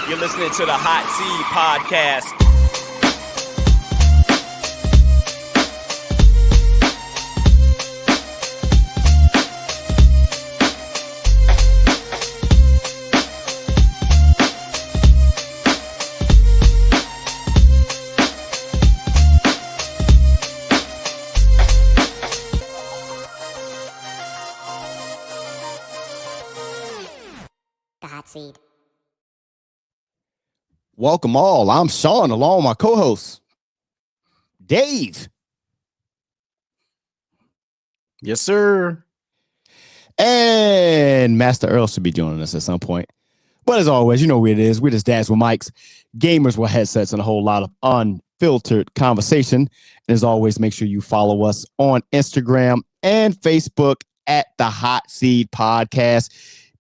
You're listening to the Hot Seed Podcast. The Hot Seed. Welcome all. I'm Sean, along with my co-host, Dave. Yes, sir. And Master Earl should be joining us at some point. But as always, you know where it is. We're just dads with mics, gamers with headsets, and a whole lot of unfiltered conversation. And as always, make sure you follow us on Instagram and Facebook at the Hot Seed Podcast.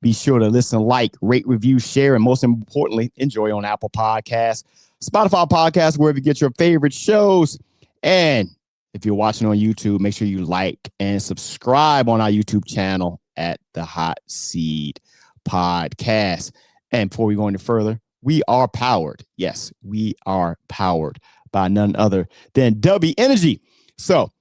Be sure to listen, like, rate, review, share, and most importantly, enjoy on Apple Podcasts, Spotify Podcasts, wherever you get your favorite shows. And if you're watching on YouTube, make sure you like and subscribe on our YouTube channel at the Hot Seed Podcast. And before we go any further, we are powered. Yes, we are powered by none other than W Energy. So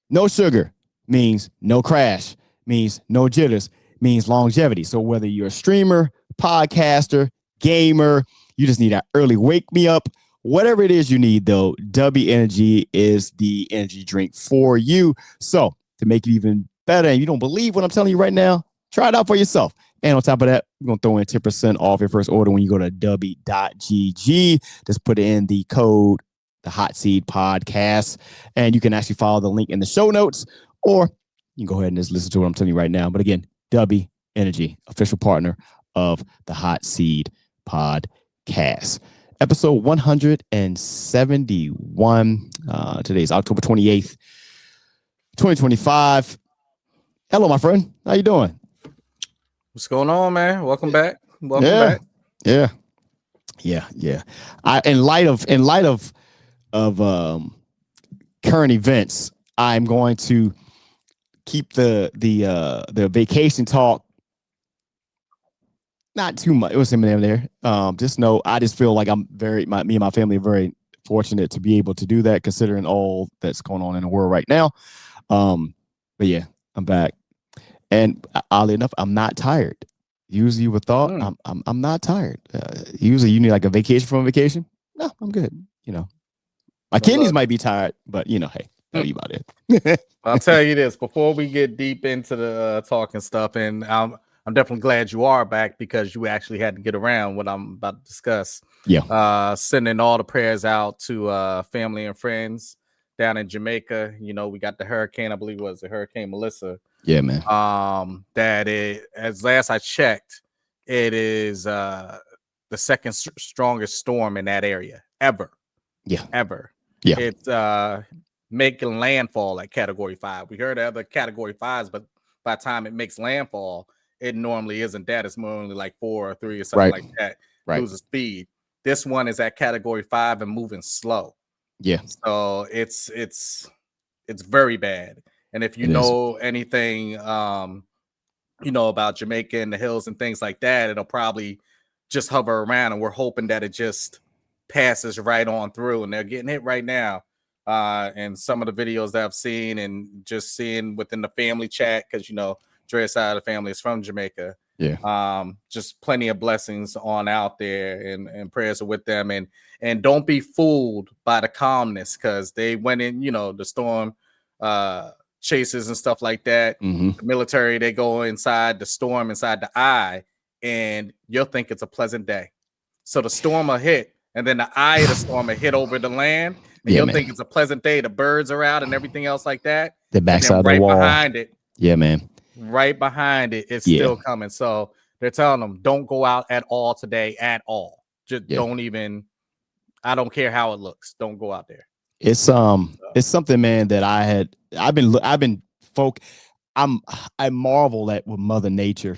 no sugar means no crash, means no jitters, means longevity. So whether you're a streamer, podcaster, gamer, you just need that early wake me up, whatever it is you need, though, W Energy is the energy drink for you. So to make it even better, and you don't believe what I'm telling you right now, try it out for yourself. And on top of that, we're going to throw in 10% off your first order when you go to w.gg. Just put in the code, the Hot Seed Podcast, and you can actually follow the link in the show notes, or you can go ahead and just listen to what I'm telling you right now. But again, W Energy, official partner of the Hot Seed Podcast. Episode 171. Today's October 28th, 2025. Hello, my friend. How you doing? What's going on, man? Welcome back. Welcome back. Yeah. In light of current events, I'm going to keep the vacation talk not too much. It was him and there. Just know I just feel like me and my family are very fortunate to be able to do that, considering all that's going on in the world right now. But yeah, I'm back, and oddly enough, I'm not tired. Usually, you would thought I'm not tired. Usually, you need like a vacation from a vacation. No, I'm good. You know, my kidneys might be tired, but you know, hey. Tell you about it. I'll tell you this before we get deep into the talking stuff, and I'm definitely glad you are back because you actually had to get around what I'm about to discuss. Yeah. Sending all the prayers out to family and friends down in Jamaica. You know, we got the hurricane, I believe it was the Hurricane Melissa. Yeah, man. As last I checked, it is the second strongest storm in that area ever. Yeah. Ever. Yeah. It's making landfall at Category 5. We heard other Category 5s, but by the time it makes landfall, it normally isn't that. It's normally like 4 or 3 or something like that. Right. Loses speed. This one is at Category 5 and moving slow. Yeah. So it's very bad. And if you know anything, you know, about Jamaica and the hills and things like that, it'll probably just hover around, and we're hoping that it just passes right on through. And they're getting hit right now. And some of the videos that I've seen and just seeing within the family chat, because you know Dre's side of the family is from Jamaica. Yeah. Just plenty of blessings on out there, and prayers are with them, and don't be fooled by the calmness, because they went in, you know, the storm chases and stuff like that. Mm-hmm. The military, they go inside the storm, inside the eye, and you'll think it's a pleasant day. So the storm will hit, and then the eye of the storm will hit over the land. And you'll think it's a pleasant day. The birds are out and everything else like that. The backside of the wall. Behind it. Yeah, man. Right behind it, it's still coming. So they're telling them, don't go out at all today at all. Just don't even. I don't care how it looks. Don't go out there. It's something, man, that I marvel at with Mother Nature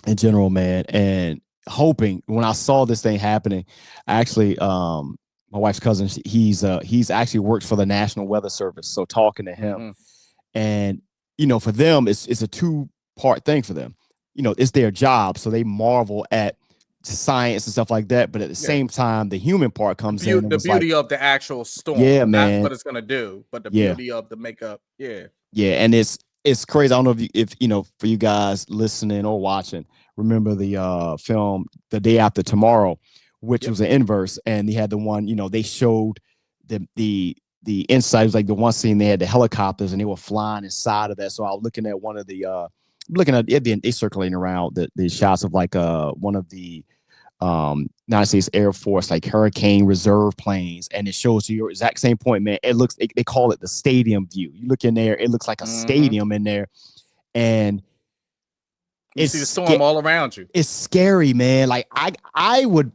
in general, man, and hoping when I saw this thing happening, actually, my wife's cousin, he's actually worked for the National Weather Service. So talking to him, and you know, for them, it's a two-part thing for them. You know, it's their job, so they marvel at science and stuff like that, but at the same time, the human part comes in. And the beauty of the actual storm. Yeah, not man. what it's gonna do, but the beauty of the makeup. Yeah, and it's crazy. I don't know if you know, for you guys listening or watching, remember the film The Day After Tomorrow, which was an inverse, and they had the one, they showed the inside. It was like the one scene, they had the helicopters and they were flying inside of that. So I was looking at one of the looking at it, they circulating around the shots of like one of the United States Air Force like hurricane reserve planes, and it shows you your exact same point, man. It looks, they call it the stadium view. You look in there, it looks like a stadium in there, and you see the storm all around you. It's scary, man. Like I would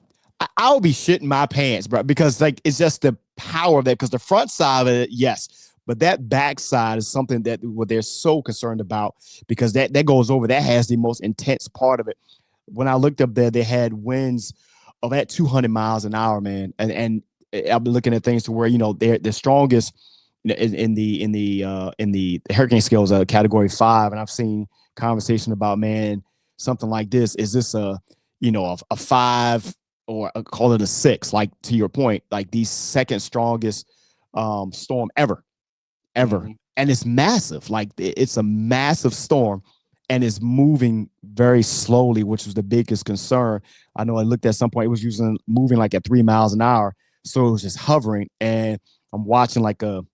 be shitting my pants, bro, because like it's just the power of that. Because the front side of it, yes, but that back side is something that what they're so concerned about, because that goes over, that has the most intense part of it. When I looked up there, they had winds of at 200 miles an hour, man. And I've been looking at things to where, they're the strongest in the hurricane scale is a category 5. And I've seen conversation about, man, something like this. Is this a 5 or call it a 6? Like, to your point, like the second strongest storm ever. And it's massive. Like, it's a massive storm. And it's moving very slowly, which was the biggest concern. I know I looked at some point, it was moving like at 3 miles an hour. So it was just hovering. And I'm watching like a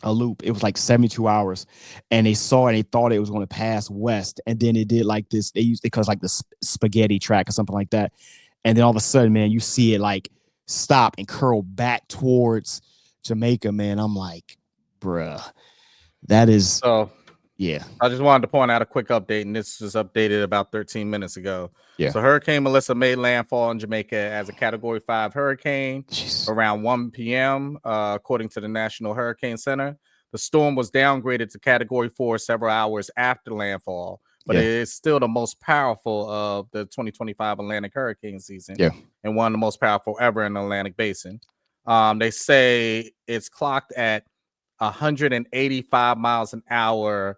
loop. It was like 72 hours. And they saw it, they thought it was going to pass west. And then it did like this. They call it like the spaghetti track or something like that. And then all of a sudden, man, you see it like stop and curl back towards Jamaica, man. I'm like, bruh, that is. So, yeah, I just wanted to point out a quick update, and this was updated about 13 minutes ago. Yeah. So Hurricane Melissa made landfall in Jamaica as a Category 5 hurricane around 1 p.m., according to the National Hurricane Center. The storm was downgraded to Category 4 several hours after landfall, but it is still the most powerful of the 2025 Atlantic hurricane season, and one of the most powerful ever in the Atlantic Basin. They say it's clocked at 185 miles an hour.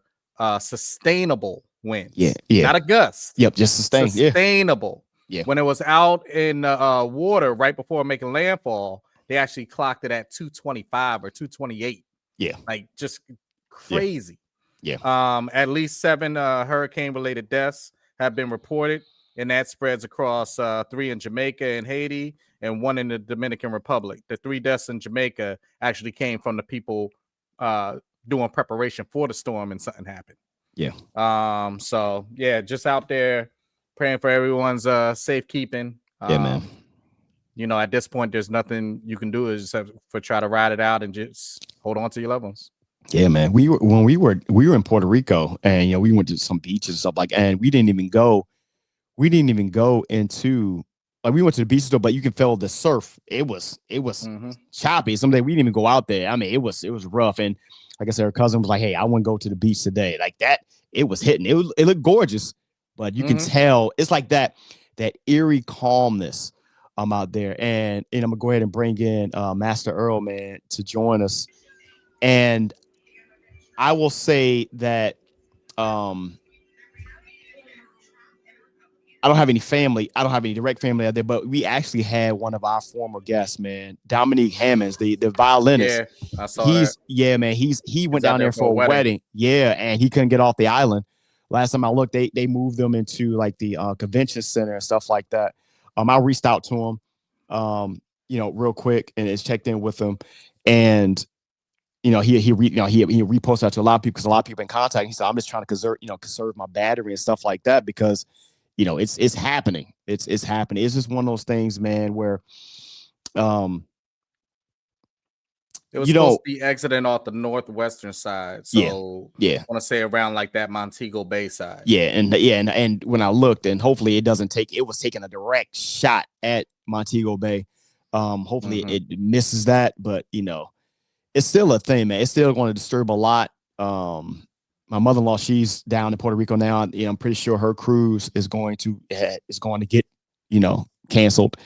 Sustainable winds, not a gust. Just sustainable. When it was out in water right before making landfall, they actually clocked it at 225 or 228. Like just crazy. At least 7 hurricane related deaths have been reported, and that spreads across 3 in Jamaica and Haiti and 1 in the Dominican Republic. The 3 deaths in Jamaica actually came from the people doing preparation for the storm, and something happened. So just out there praying for everyone's safekeeping. Man. At this point, there's nothing you can do, is just try to ride it out and just hold on to your loved ones. Yeah, man. We were in Puerto Rico, and we went to some beaches and stuff like, and we didn't even go into, like, we went to the beaches though, but you can feel the surf. It was choppy. Someday we didn't even go out there. I mean, it was rough. And like I said, her cousin was like, "Hey, I want to go to the beach today." Like that, it was hitting. It looked gorgeous, but you can tell it's like that eerie calmness out there. And I'm gonna go ahead and bring in Master Earl, man, to join us. And I will say that I don't have any family. I don't have any direct family out there, but we actually had one of our former guests, man, Dominique Hammonds, the violinist. Yeah, I saw that. Yeah, man. He went down there for a wedding. Yeah, and he couldn't get off the island. Last time I looked, they moved them into like the convention center and stuff like that. I reached out to him, real quick, and it's checked in with him, and he reposted out to a lot of people, because a lot of people in contact. He said, "I'm just trying to conserve my battery and stuff like that, because it's happening. It's happening. It's just one of those things, man, where it was supposed to be exiting off the northwestern side. So I want to say around like that Montego Bay side. And when I looked, and hopefully it was taking a direct shot at Montego Bay. Hopefully it misses that, but it's still a thing, man. It's still going to disturb a lot. My mother-in-law, she's down in Puerto Rico now. I'm pretty sure her cruise is going to get, canceled.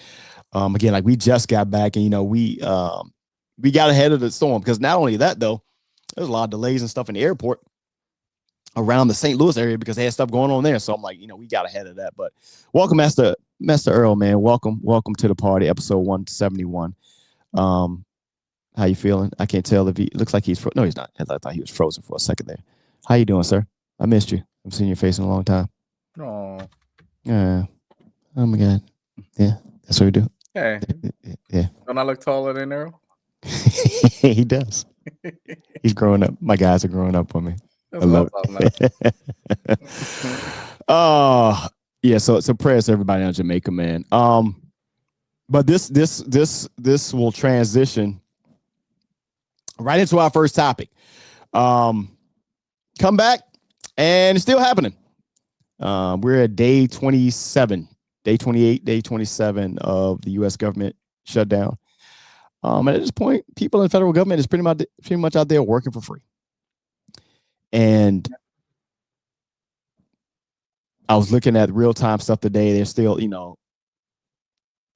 Again, like we just got back, and we got ahead of the storm, because not only that though, there's a lot of delays and stuff in the airport. around the St. Louis area because they had stuff going on there. So I'm like, we got ahead of that. But welcome, Master Earl, man. Welcome to the party, episode 171. How you feeling? I can't tell if he looks like he's no, he's not. I thought he was frozen for a second there. How you doing, sir? I missed you. I've seen your face in a long time. Oh, oh my God. Yeah, that's what we do. Hey, yeah. Don't I look taller than Earl? He does. He's growing up. My guys are growing up on me. That's I love it. Oh, yeah. So prayers to everybody in Jamaica, man. But this will transition right into our first topic. Come back, and it's still happening. We're at day 27, day 28, day 27 of the U.S. government shutdown. And at this point, people in the federal government is pretty much out there working for free. And I was looking at real-time stuff today. There's still,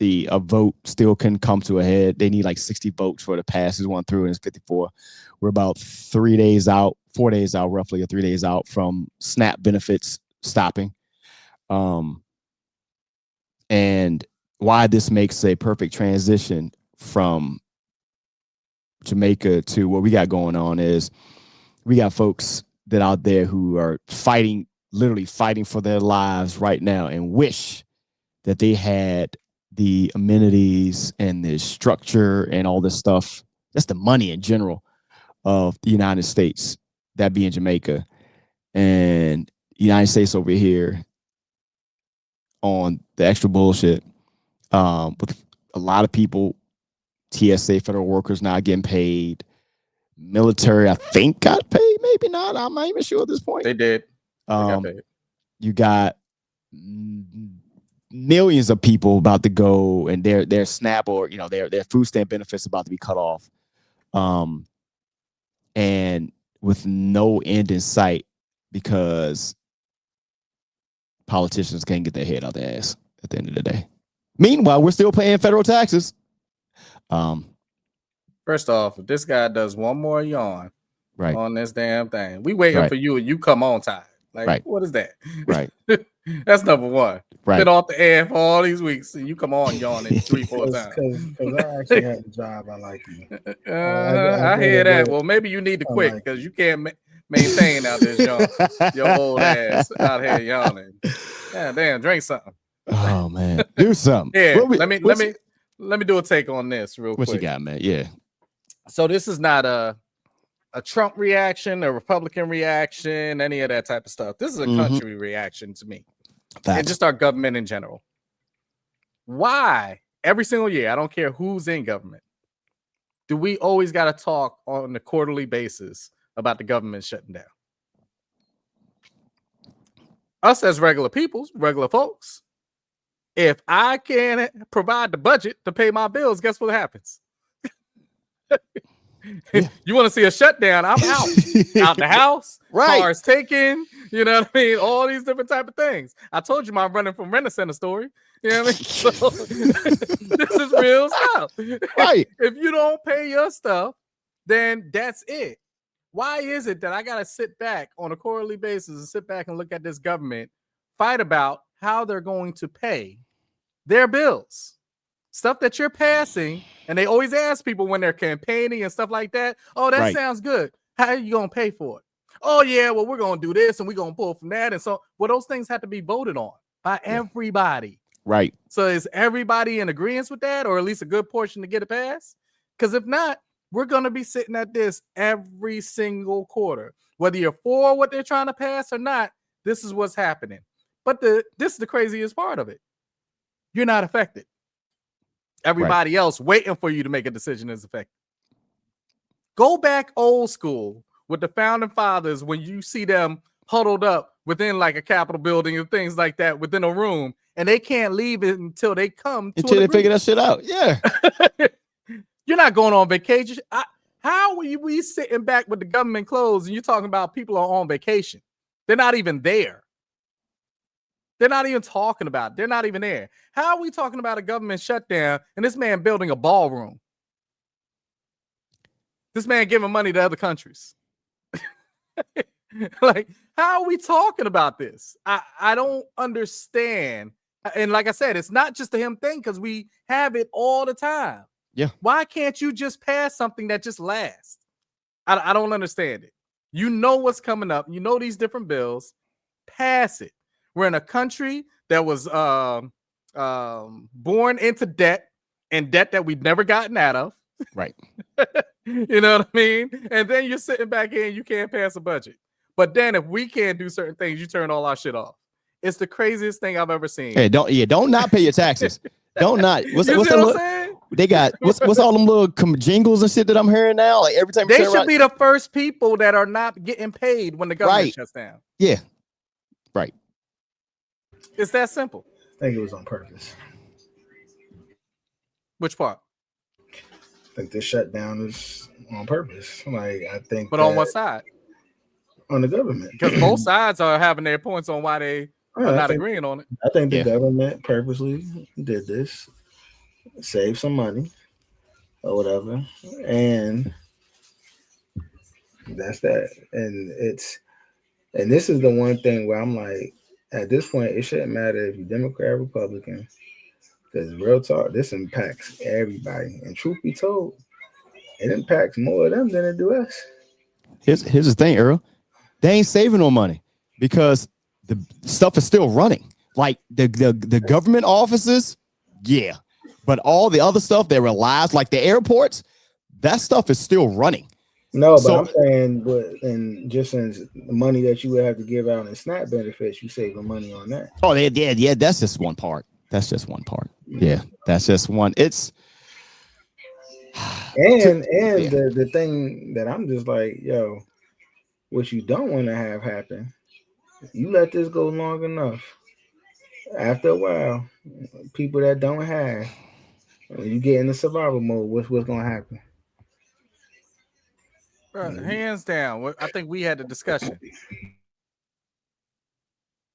a vote still can come to a head. They need like 60 votes for the pass. This one through, and it's 54. We're about 4 days out, roughly, or 3 days out from SNAP benefits stopping. And why this makes a perfect transition from Jamaica to what we got going on is we got folks that out there who are literally fighting for their lives right now and wish that they had the amenities and the structure and all this stuff, just the money in general of the United States, that being Jamaica, and the United States over here on the extra bullshit. With a lot of people, TSA federal workers not getting paid. Military, I think, got paid. Maybe not. I'm not even sure at this point. They did. They got paid. You got millions of people about to go, and their SNAP or their food stamp benefits about to be cut off, and with no end in sight because politicians can't get their head out their ass at the end of the day. Meanwhile, we're still paying federal taxes. First off, if this guy does one more yawn on this damn thing, we waiting for you and you come on time. Like, what is that? Right. That's number one. Right. Been off the air for all these weeks and you come on yawning 3-4 times. Because I actually have a job. I like you. I hear that. Well, maybe you need to quit because you can't maintain out this your old ass out here yawning. Yeah, damn, drink something. Oh man, do something. Yeah, let me do a take on this real quick. What you got, man? Yeah. So this is not a Trump reaction, a Republican reaction, any of that type of stuff. This is a country reaction to me. Facts. And just our government in general. Why every single year, I don't care who's in government, do we always got to talk on a quarterly basis about the government shutting down? Us as regular people, regular folks, if I can't provide the budget to pay my bills, guess what happens? Yeah. You want to see a shutdown? I'm out the house. Right. Cars taken. You know what I mean? All these different type of things. I told you my running from Rent-A-Center story. You know what I mean? So this is real stuff. Right. If you don't pay your stuff, then that's it. Why is it that I got to sit back on a quarterly basis and sit back and look at this government fight about how they're going to pay their bills? Stuff that you're passing, and they always ask people when they're campaigning and stuff like that, oh, that sounds good. How are you going to pay for it? Oh, yeah, well, we're going to do this, and we're going to pull from that. And so, well, those things have to be voted on by everybody. Right. So is everybody in agreement with that, or at least a good portion to get it passed? Because if not, we're going to be sitting at this every single quarter. Whether you're for what they're trying to pass or not, this is what's happening. But this is the craziest part of it. You're not affected. Everybody else waiting for you to make a decision is affected. Go back old school with the founding fathers when you see them huddled up within like a Capitol building and things like that within a room, and they can't leave it until they come until they figure that shit out. Yeah. You're not going on vacation. How are we sitting back with the government closed and you're talking about people are on vacation? They're not even there. They're not even talking about it. They're not even there. How are we talking about a government shutdown and this man building a ballroom? This man giving money to other countries. Like, how are we talking about this? I don't understand. And like I said, it's not just a him thing because we have it all the time. Yeah. Why can't you just pass something that just lasts? I don't understand it. You know what's coming up. You know these different bills. Pass it. We're in a country that was born into debt, and debt that we've never gotten out of. Right. You know what I mean? And then you're sitting back here and you can't pass a budget. But then if we can't do certain things, you turn all our shit off. It's the craziest thing I've ever seen. Hey, don't not pay your taxes. Don't not. What's You the see what I'm look? saying? They got what's all them little jingles and shit that I'm hearing now? Like every time you They turn should around- be the first people that are not getting paid when the government Right. shuts down. Yeah. Right. It's that simple. I think it was on purpose. Which part? I think this shutdown is on purpose. Like, I think. But on what side? On the government. Because both sides are having their points on why they are not think, agreeing on it. I think the Yeah. government purposely did this, save some money or whatever, and that's that. And this is the one thing where I'm like, at this point, it shouldn't matter if you're Democrat or Republican, because real talk, this impacts everybody. And truth be told, it impacts more of them than it do us. Here's the thing, Earl. They ain't saving no money because the stuff is still running. Like the government offices, yeah. But all the other stuff that relies, like the airports, that stuff is still running. No, but So- I'm saying, and just since the money that you would have to give out in SNAP benefits, you saving money on that. Oh, yeah. That's just one part. That's just one part. Yeah, that's just one. It's And Yeah. the thing that I'm just like, yo, what you don't want to have happen, you let this go long enough. After a while, people that don't have, when you get in the survival mode, what's gonna happen? Bro, hands down. I think we had the discussion.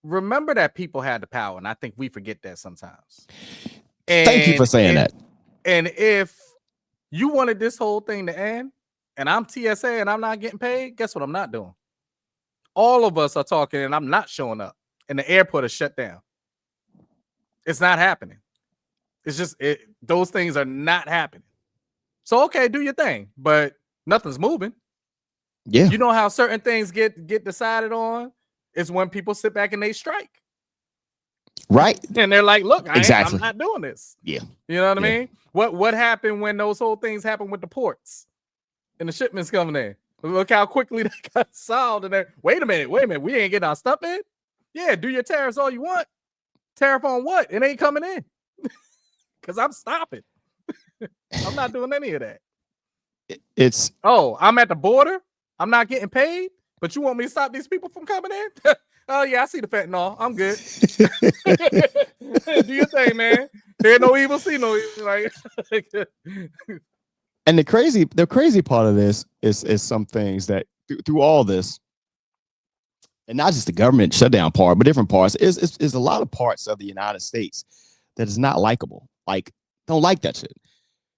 Remember that people had the power, and I think we forget that sometimes. Thank you for saying that. And if you wanted this whole thing to end, and I'm TSA and I'm not getting paid, guess what I'm not doing? All of us are talking, and I'm not showing up, and the airport is shut down. It's not happening. It's just those things are not happening. So okay, do your thing, but nothing's moving. Yeah. You know how certain things get decided on? It's when people sit back and they strike. Right. And they're like, look, Exactly. I'm not doing this. Yeah. You know what I Yeah. mean? What happened when those whole things happened with the ports and the shipments coming in? Look how quickly they got solved. And they're, wait a minute, we ain't getting our stuff in? Yeah, do your tariffs all you want. Tariff on what? It ain't coming in. Because I'm stopping. I'm not doing any of that. It's I'm at the border. I'm not getting paid, but you want me to stop these people from coming in? Oh, yeah, I see the fentanyl. I'm good. Do your thing, man. Hear no evil, see no evil. Like, and the crazy part of this is some things that through all this, and not just the government shutdown part, but different parts, is a lot of parts of the United States that is not likable. Like, don't like that shit.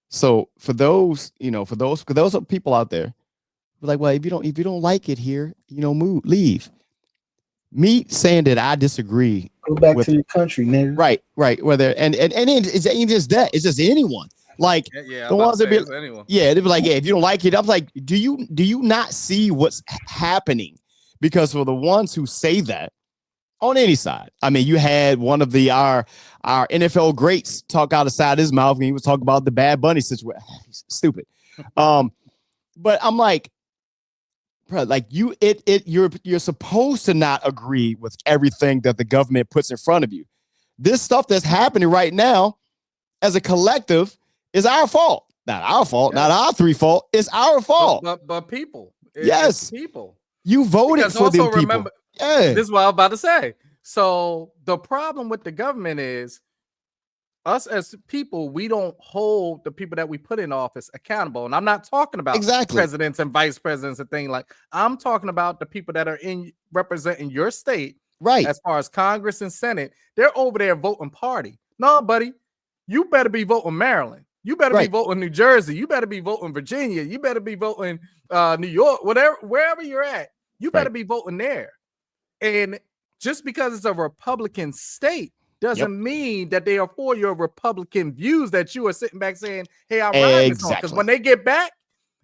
So for those people out there, like, well, if you don't like it here, move, leave. Me saying that I disagree. Go back with, to your country, nigga. Right. Whether and it's ain't just that. It's just anyone. Like the ones that be, yeah, they'd be like, yeah, if you don't like it, I'm like, do you not see what's happening? Because for the ones who say that on any side, I mean, you had one of our NFL greats talk out the side of his mouth and he was talking about the Bad Bunny situation. Stupid. But I'm like, bro, like you're supposed to not agree with everything that the government puts in front of you. This stuff that's happening right now as a collective is our fault. Not our fault, not our three fault. It's our fault. But people. Yes. People. You voted because for also them people. Remember, yeah. This is what I was about to say. So the problem with the government is us as people, we don't hold the people that we put in office accountable. And I'm not talking about presidents and vice presidents and things like. I'm talking about the people that are representing your state. Right. As far as Congress and Senate, they're over there voting party. No, buddy, you better be voting Maryland. You better be voting New Jersey. You better be voting Virginia. You better be voting New York, wherever you're at. you better be voting there. And just because it's a Republican state doesn't mean that they are for your Republican views that you are sitting back saying, hey, I'm riding this on. Because when they get back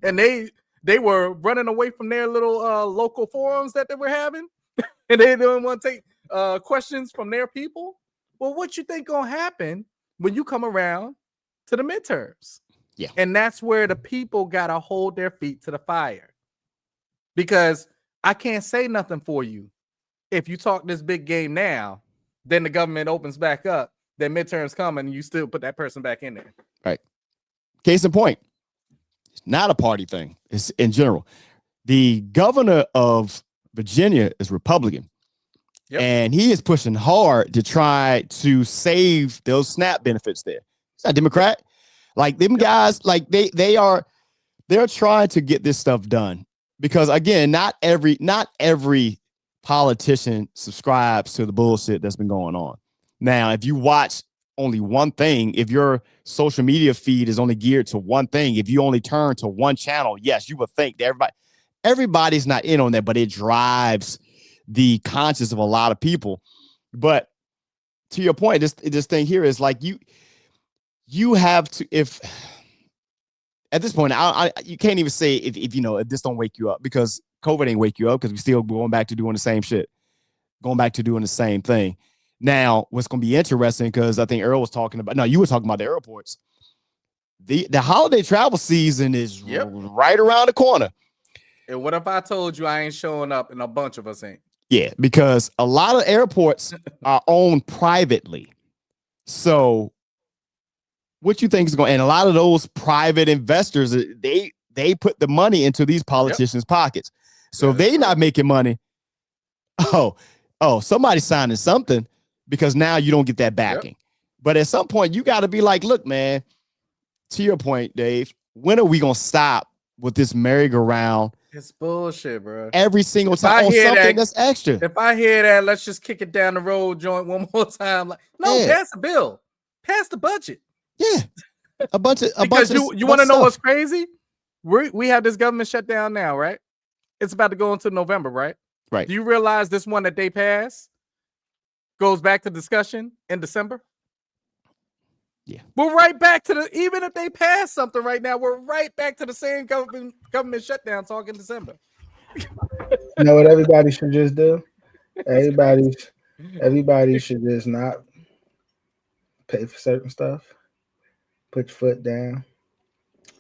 and they were running away from their little local forums that they were having, and they didn't want to take questions from their people. Well, what you think gonna happen when you come around to the midterms? Yeah. And that's where the people gotta hold their feet to the fire. Because I can't say nothing for you. If you talk this big game now, then the government opens back up, then midterms come and you still put that person back in there. Right. Case in point, it's not a party thing. It's in general. The governor of Virginia is Republican. Yep. And he is pushing hard to try to save those SNAP benefits there. It's not Democrat. Like them guys, like they're trying to get this stuff done. Because again, not every politician subscribes to the bullshit that's been going on. Now, if you watch only one thing, if your social media feed is only geared to one thing, if you only turn to one channel, yes, you would think that everybody's not in on that, but it drives the conscience of a lot of people. But to your point, this thing here is like you have to, if at this point, you can't even say if if this don't wake you up, because COVID ain't wake you up, because we still going back to doing the same shit, going back to doing the same thing. Now, what's going to be interesting, because I think Earl was talking about, no, you were talking about the airports. The holiday travel season is right around the corner. And what if I told you I ain't showing up and a bunch of us ain't? Yeah, because a lot of airports are owned privately. So what you think is going, and a lot of those private investors, they put the money into these politicians' pockets. So if they not making money, somebody's signing something, because now you don't get that backing. But at some point, you got to be like, look, man, to your point, Dave, when are we going to stop with this merry-go-round? It's bullshit, bro. Every single time on something that's extra. If I hear that, let's just kick it down the road joint one more time. Like, no, pass the bill. Pass the budget. Yeah. A bunch of you want to know what's crazy? We have this government shutdown now, right? It's about to go into November, right? Right. Do you realize this one that they passed goes back to discussion in December? Yeah. We're right back to even if they pass something right now, we're right back to the same government shutdown talk in December. You know what everybody should just do? Everybody should just not pay for certain stuff. Put your foot down.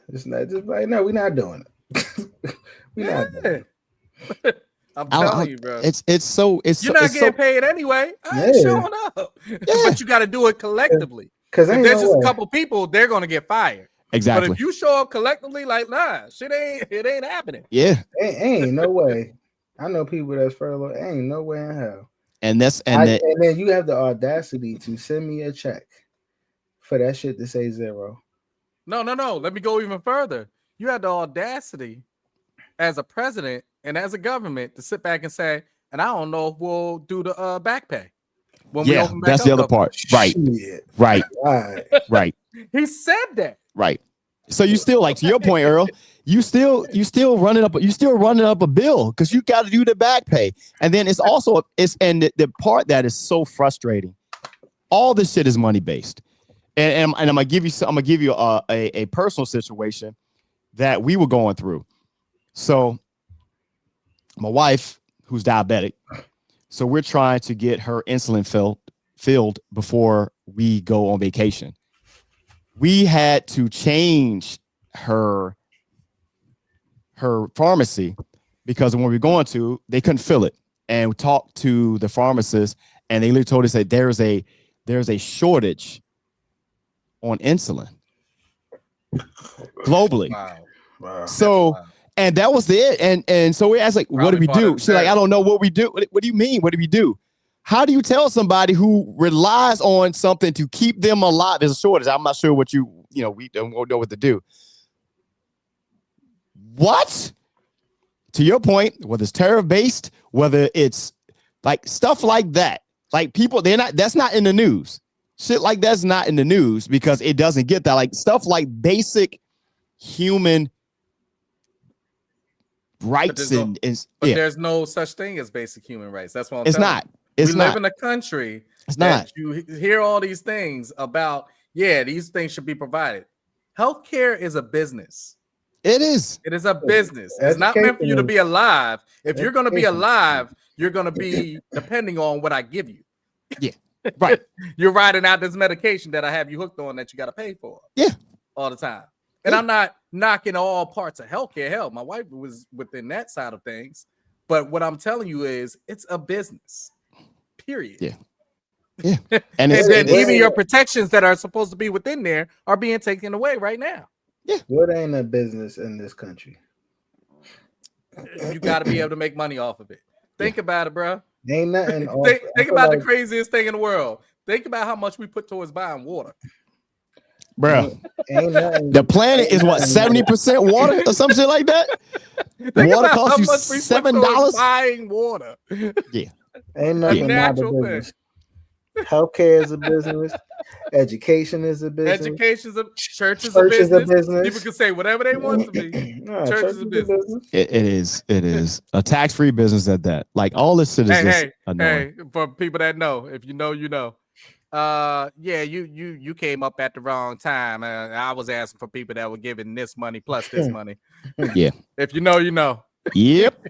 It's not just like, no, we're not doing it. We're not doing it. I'm telling you, bro. You're not getting paid anyway. I ain't showing up. But you got to do it collectively. Because if there's just a couple people, they're gonna get fired. Exactly. But if you show up collectively, like, nah, it ain't happening. Yeah. Ain't no way. I know people that's furloughed. Ain't no way in hell. And then you have the audacity to send me a check for that shit to say zero. No. Let me go even further. You had the audacity as a president and as a government to sit back and say, and I don't know if we'll do the back pay. That's the other part. Right. Right. Right. He said that. Right. So you still, like, to your point, Earl, you still running up a bill, because you got to do the back pay. And then it's also the part that is so frustrating. All this shit is money based. And I'm gonna give you a personal situation that we were going through. So my wife, who's diabetic, so we're trying to get her insulin filled before we go on vacation. We had to change her pharmacy, because when we were going to, they couldn't fill it. And we talked to the pharmacist, and they literally told us that there's a shortage on insulin globally. Wow. So. Wow. And that was it. And so we asked, like, what do we do? She's like, I don't know what we do. What do you mean? What do we do? How do you tell somebody who relies on something to keep them alive? There's a shortage. I'm not sure what we don't know what to do. What? To your point, whether it's tariff-based, whether it's like stuff like that, like people, that's not in the news. Shit like that's not in the news because it doesn't get that. Like stuff like basic human rights and but there's no such thing as basic human rights. That's what I'm it's telling not. you. It's we not. live in a country it's that not. you hear all these things about. Yeah, these things should be provided. Healthcare is a business. It is. It is a business. It's not meant for you to be alive. If you're going to be alive, you're going to be depending on what I give you. Yeah. Right. You're riding out this medication that I have you hooked on that you got to pay for. Yeah. All the time. And I'm not knocking all parts of healthcare. Hell, my wife was within that side of things. But what I'm telling you is it's a business. Period. Yeah. Yeah. And then even your protections that are supposed to be within there are being taken away right now. Yeah. What ain't a business in this country? You got to be able to make money off of it. Think about it, bro. Ain't nothing. Think about the craziest thing in the world. Think about how much we put towards buying water. Bro, ain't nothing. The planet is what, 70% water or some shit like that? Water costs you $7 buying water. Yeah. Ain't nothing not a business. Healthcare is a business. Education is a business. Church is a business. People can say whatever they want to be. Church is a business. It is a tax-free business at that. Like all this shit is just annoying. Hey, for people that know, if you know, you know. Yeah, you came up at the wrong time. I was asking for people that were giving this money plus this money. Yeah. If you know, you know. Yep.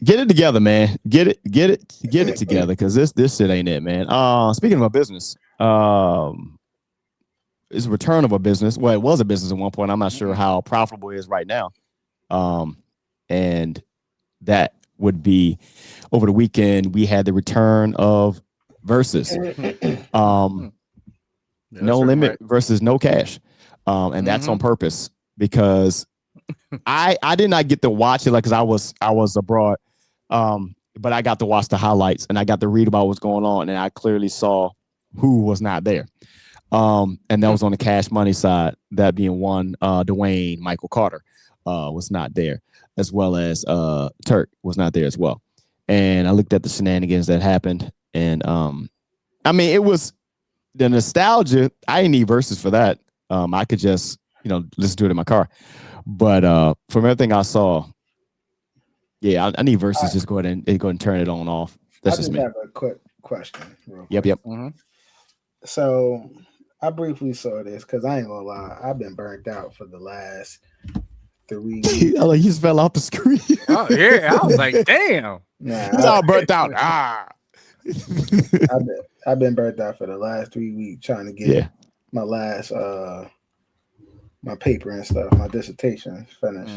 Get it together, man. Get it together, because this shit ain't it, man. Speaking of a business, it's a return of a business. Well, it was a business at one point. I'm not sure how profitable it is right now. And that would be over the weekend. We had the return of Verzuz. No limit versus no cash. And that's on purpose, because I did not get to watch it, like, because I was abroad. But I got to watch the highlights and I got to read about what's going on, and I clearly saw who was not there. And that was on the cash money side, that being one, Dwayne Michael Carter was not there, as well as Turk was not there as well. And I looked at the shenanigans that happened, and I mean, it was the nostalgia. I didn't need Verzuz for that. I could just, listen to it in my car. But from everything I saw, yeah, I need Verzuz. Just go ahead and turn it on and off. That's just me. I have a quick question. Yep. So I briefly saw this because I ain't gonna lie, I've been burnt out for the last 3 weeks. He just fell off the screen. Oh yeah, I was like, damn. He's all burnt out. I've been burnt out for the last 3 weeks trying to get my last my paper and stuff, my dissertation finished.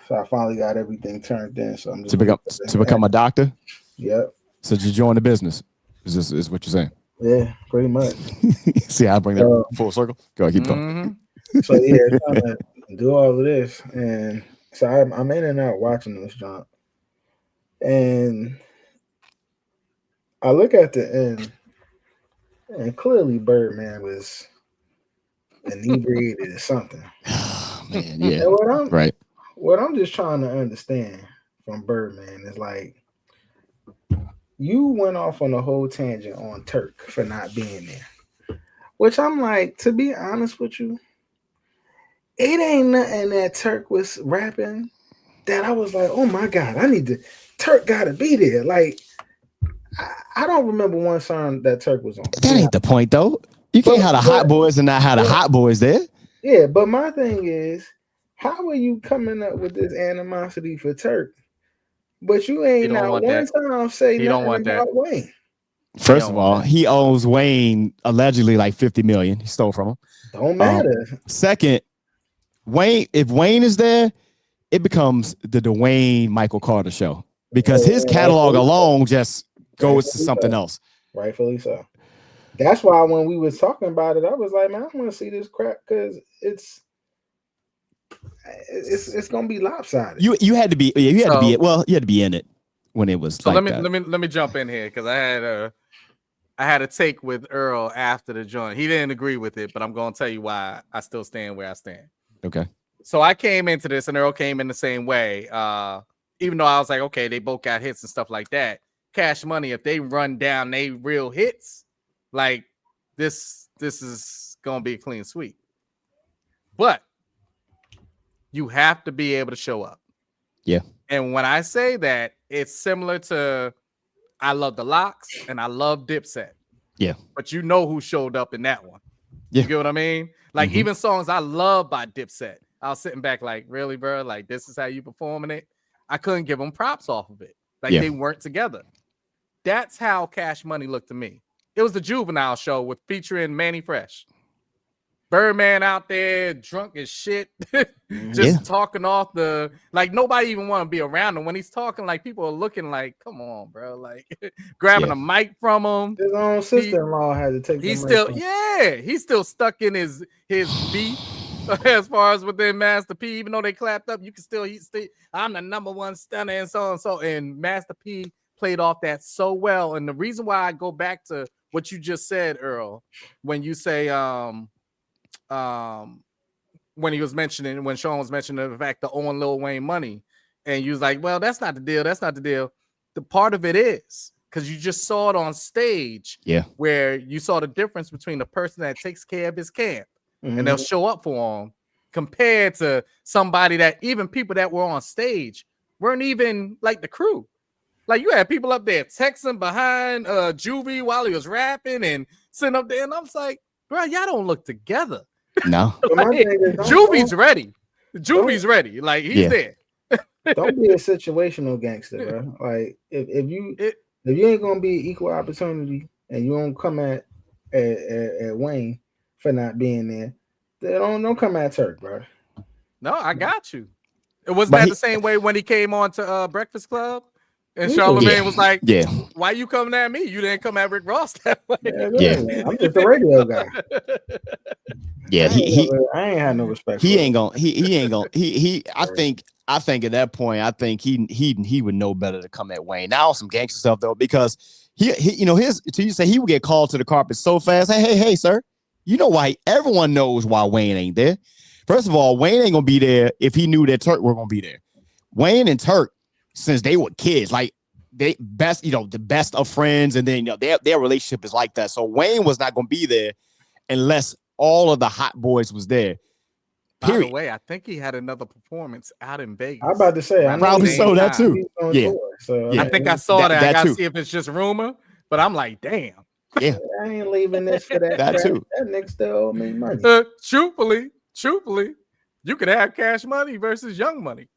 So I finally got everything turned in. So I'm just to become a doctor. Yep. So you join the business. Is what you're saying? Yeah, pretty much. See how I bring that full circle? Go ahead, keep going. So yeah, trying to do all of this, and so I'm in and out watching this jump, and I look at the end, and clearly Birdman was inebriated or something. Oh, man, yeah. What I'm just trying to understand from Birdman is, like, you went off on a whole tangent on Turk for not being there, which I'm like, to be honest with you, it ain't nothing that Turk was rapping that I was like, oh my God, Turk gotta be there. Like, I don't remember one song that Turk was on. That ain't the point, though. You can't have the Hot Boys and not have the Hot Boys there. Yeah, but my thing is, how are you coming up with this animosity for Turk? But you ain't not one time say nothing about Wayne. First of all, he owes Wayne allegedly like $50 million. He stole from him. Don't matter. Second, if Wayne is there, it becomes the Dwayne Michael Carter show, because his catalog alone just goes to something else. Rightfully so. That's why when we was talking about it, I was like, man, I want to see this crap, because it's gonna be lopsided. You had to be you had to be in it when it was. So like let me jump in here, because I had a take with Earl after the joint. He didn't agree with it, but I'm gonna tell you why I still stand where I stand. Okay. So I came into this, and Earl came in the same way. Even though I was like, okay, they both got hits and stuff like that. Cash Money, if they run down they real hits, like this is gonna be a clean sweep. But you have to be able to show up. Yeah. And when I say that, it's similar to I love the Locks and I love Dipset. Yeah. But you know who showed up in that one. Yeah. You get what I mean? Like even songs I love by Dipset, I was sitting back like, really, bro? Like this is how you performing it? I couldn't give them props off of it. Like they weren't together. That's how Cash Money looked to me. It was the Juvenile show with featuring Manny Fresh. Birdman out there drunk as shit, just talking off the, like nobody even want to be around him when he's talking. Like people are looking like, come on, bro, like grabbing a mic from him. His own sister-in-law had to take. He's still, he's still stuck in his beat as far as within Master P. Even though they clapped up, you can still, I'm the #1 stunner and so and so. And Master P played off that so well. And the reason why I go back to what you just said, Earl, when you say when Sean was mentioning the fact that owing Lil Wayne money, and you was like, well, that's not the deal. That's not the deal. The part of it is because you just saw it on stage, where you saw the difference between the person that takes care of his camp and they'll show up for him compared to somebody that even people that were on stage weren't even like the crew. Like you had people up there texting behind Juvie while he was rapping and sitting up there, and I was like, bro, y'all don't look together. No. Like, Juvie's ready. Juvie's ready. Like he's there. Don't be a situational gangster, bro. Like if you ain't gonna be equal opportunity and you don't come at Wayne for not being there, then don't come at Turk, bro. No, I got you. It wasn't that the same way when he came on to Breakfast Club and Charlamagne was like, why you coming at me? You didn't come at Rick Ross that way. I'm just a radio guy. Yeah, I ain't had no respect. He ain't gonna. I think at that point, I think he would know better to come at Wayne. Now some gangster stuff though, because he you say he would get called to the carpet so fast. Hey, sir, you know why? Everyone knows why Wayne ain't there. First of all, Wayne ain't gonna be there if he knew that Turk were gonna be there. Wayne and Turk, since they were kids, like they the best of friends, and then their relationship is like that. So Wayne was not gonna be there unless all of the hot boys was there. By the way, I think he had another performance out in Vegas. I'm about to say, I probably saw that too. I think I saw that. I gotta see if it's just rumor, but I'm like, damn. Yeah, I ain't leaving this for that. That too. That nigga still owe me money. Truthfully, you could have Cash Money versus Young Money.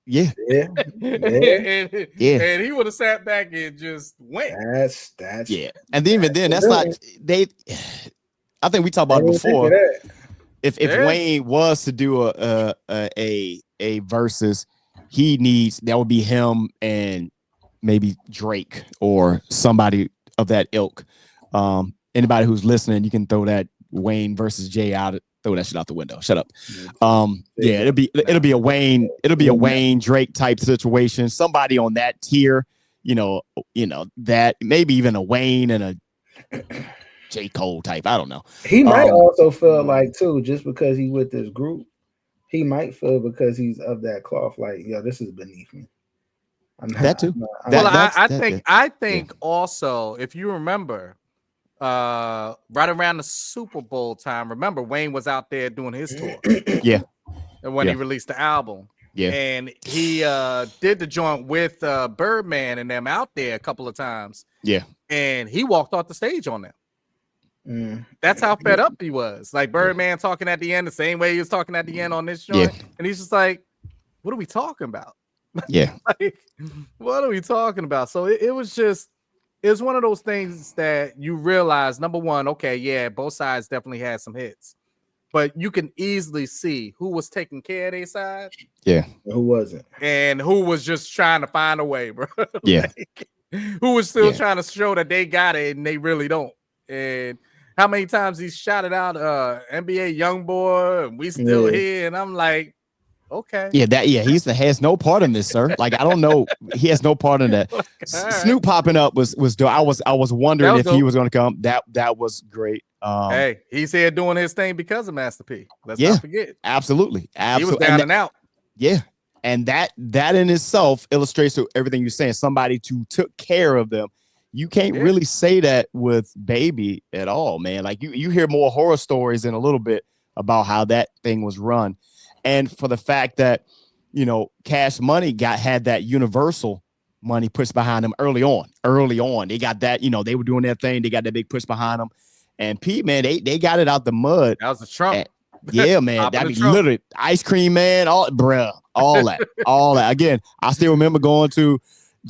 Yeah. And he would have sat back and just went. That's And even then, that's not they. I think we talked about it before. If Wayne was to do a versus, that would be him and maybe Drake or somebody of that ilk. Anybody who's listening, you can throw that Wayne versus Jay out. Throw that shit out the window. Shut up. It'll be a Wayne Drake type situation. Somebody on that tier. That maybe even a Wayne and a J. Cole type. I don't know. He might also feel like too, just because he with this group, he might feel because he's of that cloth, like, yo, this is beneath me. That too. I think also, if you remember, right around the Super Bowl time, remember Wayne was out there doing his tour. And when he released the album. And he did the joint with Birdman and them out there a couple of times. And he walked off the stage on them. That's how fed up he was. Like Birdman talking at the end the same way he was talking at the end on this joint. And he's just like, what are we talking about? Like, what are we talking about? So it was one of those things that you realize, number one, okay, both sides definitely had some hits, but you can easily see who was taking care of their side, who wasn't, and who was just trying to find a way, bro. Like, who was still trying to show that they got it and they really don't. And how many times he shouted out NBA Youngboy and we still here, and I'm like, okay. He has no part in this, sir. Like, I don't know. He has no part in that. Snoop popping up was dope. I was wondering if he was going to come. That was great. Hey, he's here doing his thing because of Master P. Let's not forget. Absolutely. He was down and out. Yeah. And that in itself illustrates everything you're saying. Somebody who took care of them. You can't really say that with Baby at all, man. Like you hear more horror stories in a little bit about how that thing was run. and for the fact that, Cash Money had that universal money pushed behind them early on. They got that, they were doing their thing. They got that big push behind them. And Pete, man, they got it out the mud. That was the Trump. And, yeah, man. That'd be literally ice cream, man. All that. Again, I still remember going to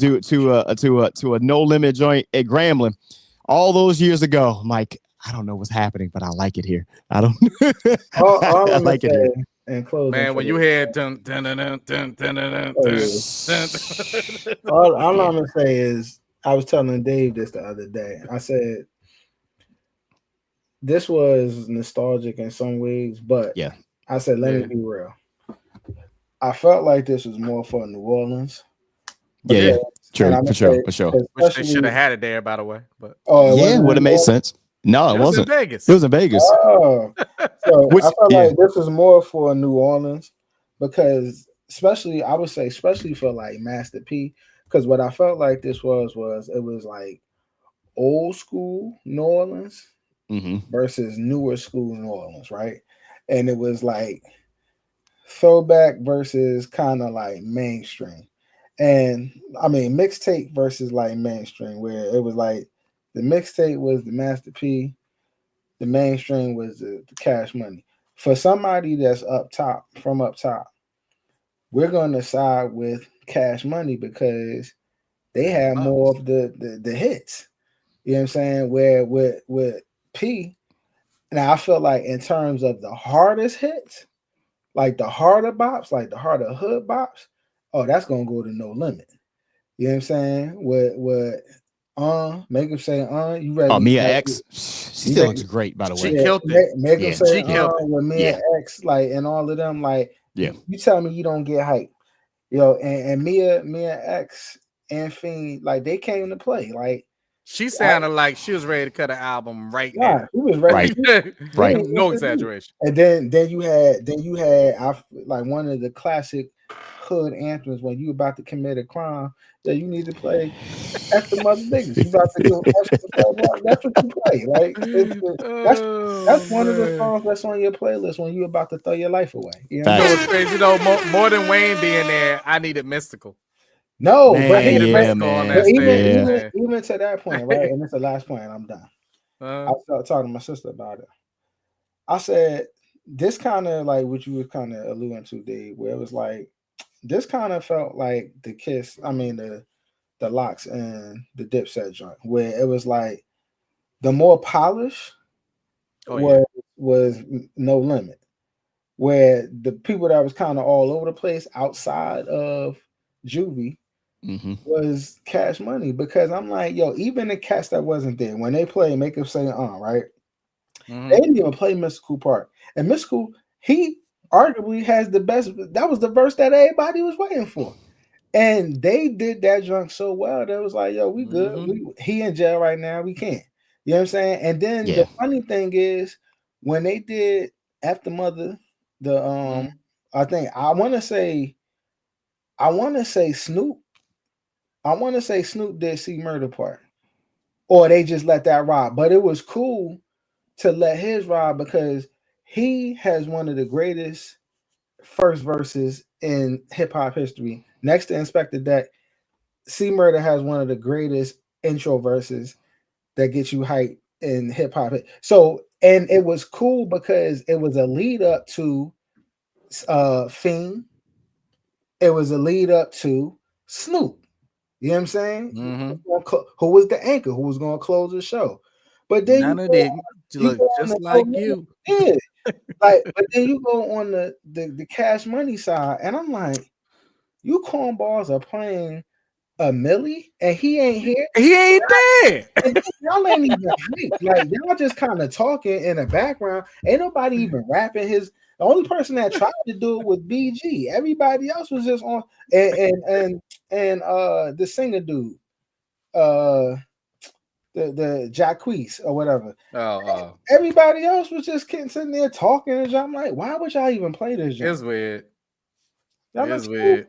a No Limit joint at Grambling all those years ago. I'm like, I don't know what's happening, but I like it here. I don't. I like it here. And close, man. When you hear dun, dun, dun, dun, dun, dun, dun, dun, all I'm gonna say is, I was telling Dave this the other day. I said this was nostalgic in some ways, but yeah, I said let me be real. I felt like this was more for New Orleans. Yeah, true, for sure. Which they should have had it there, by the way. But it would have made sense. No, it wasn't. In Vegas. It was in Vegas. Oh, so I felt like this was more for New Orleans, because especially for like Master P, because what I felt like this was it was like old school New Orleans versus newer school New Orleans, right? And it was like throwback versus kind of like mainstream, and I mean mixtape versus like mainstream, where it was like the mixtape was the Master P, the mainstream was the Cash Money. For somebody that's up top, we're going to side with Cash Money because they have more of the hits. You know what I'm saying? Where with P, now I feel like in terms of the hardest hits, like the harder bops, like the harder hood bops, that's going to go to No Limit. You know what I'm saying? With make him say, you ready? Oh, Mia X. She still looks great, by the way. She killed it. Make him say, with Mia X, like, and all of them, like, yeah. You tell me you don't get hype, and Mia X and Fiend, like, they came to play, like. She sounded like she was ready to cut an album right now. She was ready. Right. No exaggeration. And then you had like one of the classic hood anthems when you about to commit a crime that you need to play at the mother niggas. You about to do that's what you play. Like that's one of the songs that's on your playlist when you about to throw your life away. You know what's crazy though? More than Wayne being there, I needed Mystical. No, man, but even to that point, right? And it's the last point, and I'm done. I started talking to my sister about it. I said, this kind of like what you were kind of alluding to, Dave, where it was like, this kind of felt like the Locks and the Dipset joint, where it was like the more polish was No Limit, where the people that was kind of all over the place outside of Juvie was Cash Money, because I'm like, even the cats that wasn't there when they play Make It Say right? They didn't even play Mystical part. And Mystical, he arguably has the best. That was the verse that everybody was waiting for. And they did that junk so well that it was like, we good. He in jail right now. We can't. You know what I'm saying? And then the funny thing is, when they did After Mother, I think I want to say Snoop. I want to say Snoop did C Murder part, or they just let that ride. But it was cool to let his ride because he has one of the greatest first verses in hip hop history. Next to Inspector Deck, C Murder has one of the greatest intro verses that get you hype in hip hop. So, and it was cool because it was a lead up to Fiend. It was a lead up to Snoop. You know what I'm saying? Who was the anchor? Who was going to close the show? But then none of them look just like you. Yeah. But then you go on the Cash Money side, and I'm like, you cornballs are playing a Millie, and he ain't here. He ain't there. Y'all ain't even hype. Like, y'all just kind of talking in the background. Ain't nobody even rapping his. The only person that tried to do it was BG. Everybody else was just on and the singer dude, the Jacquees or whatever. Everybody else was just sitting there talking, and I'm like, why would y'all even play this? It's weird. It's weird.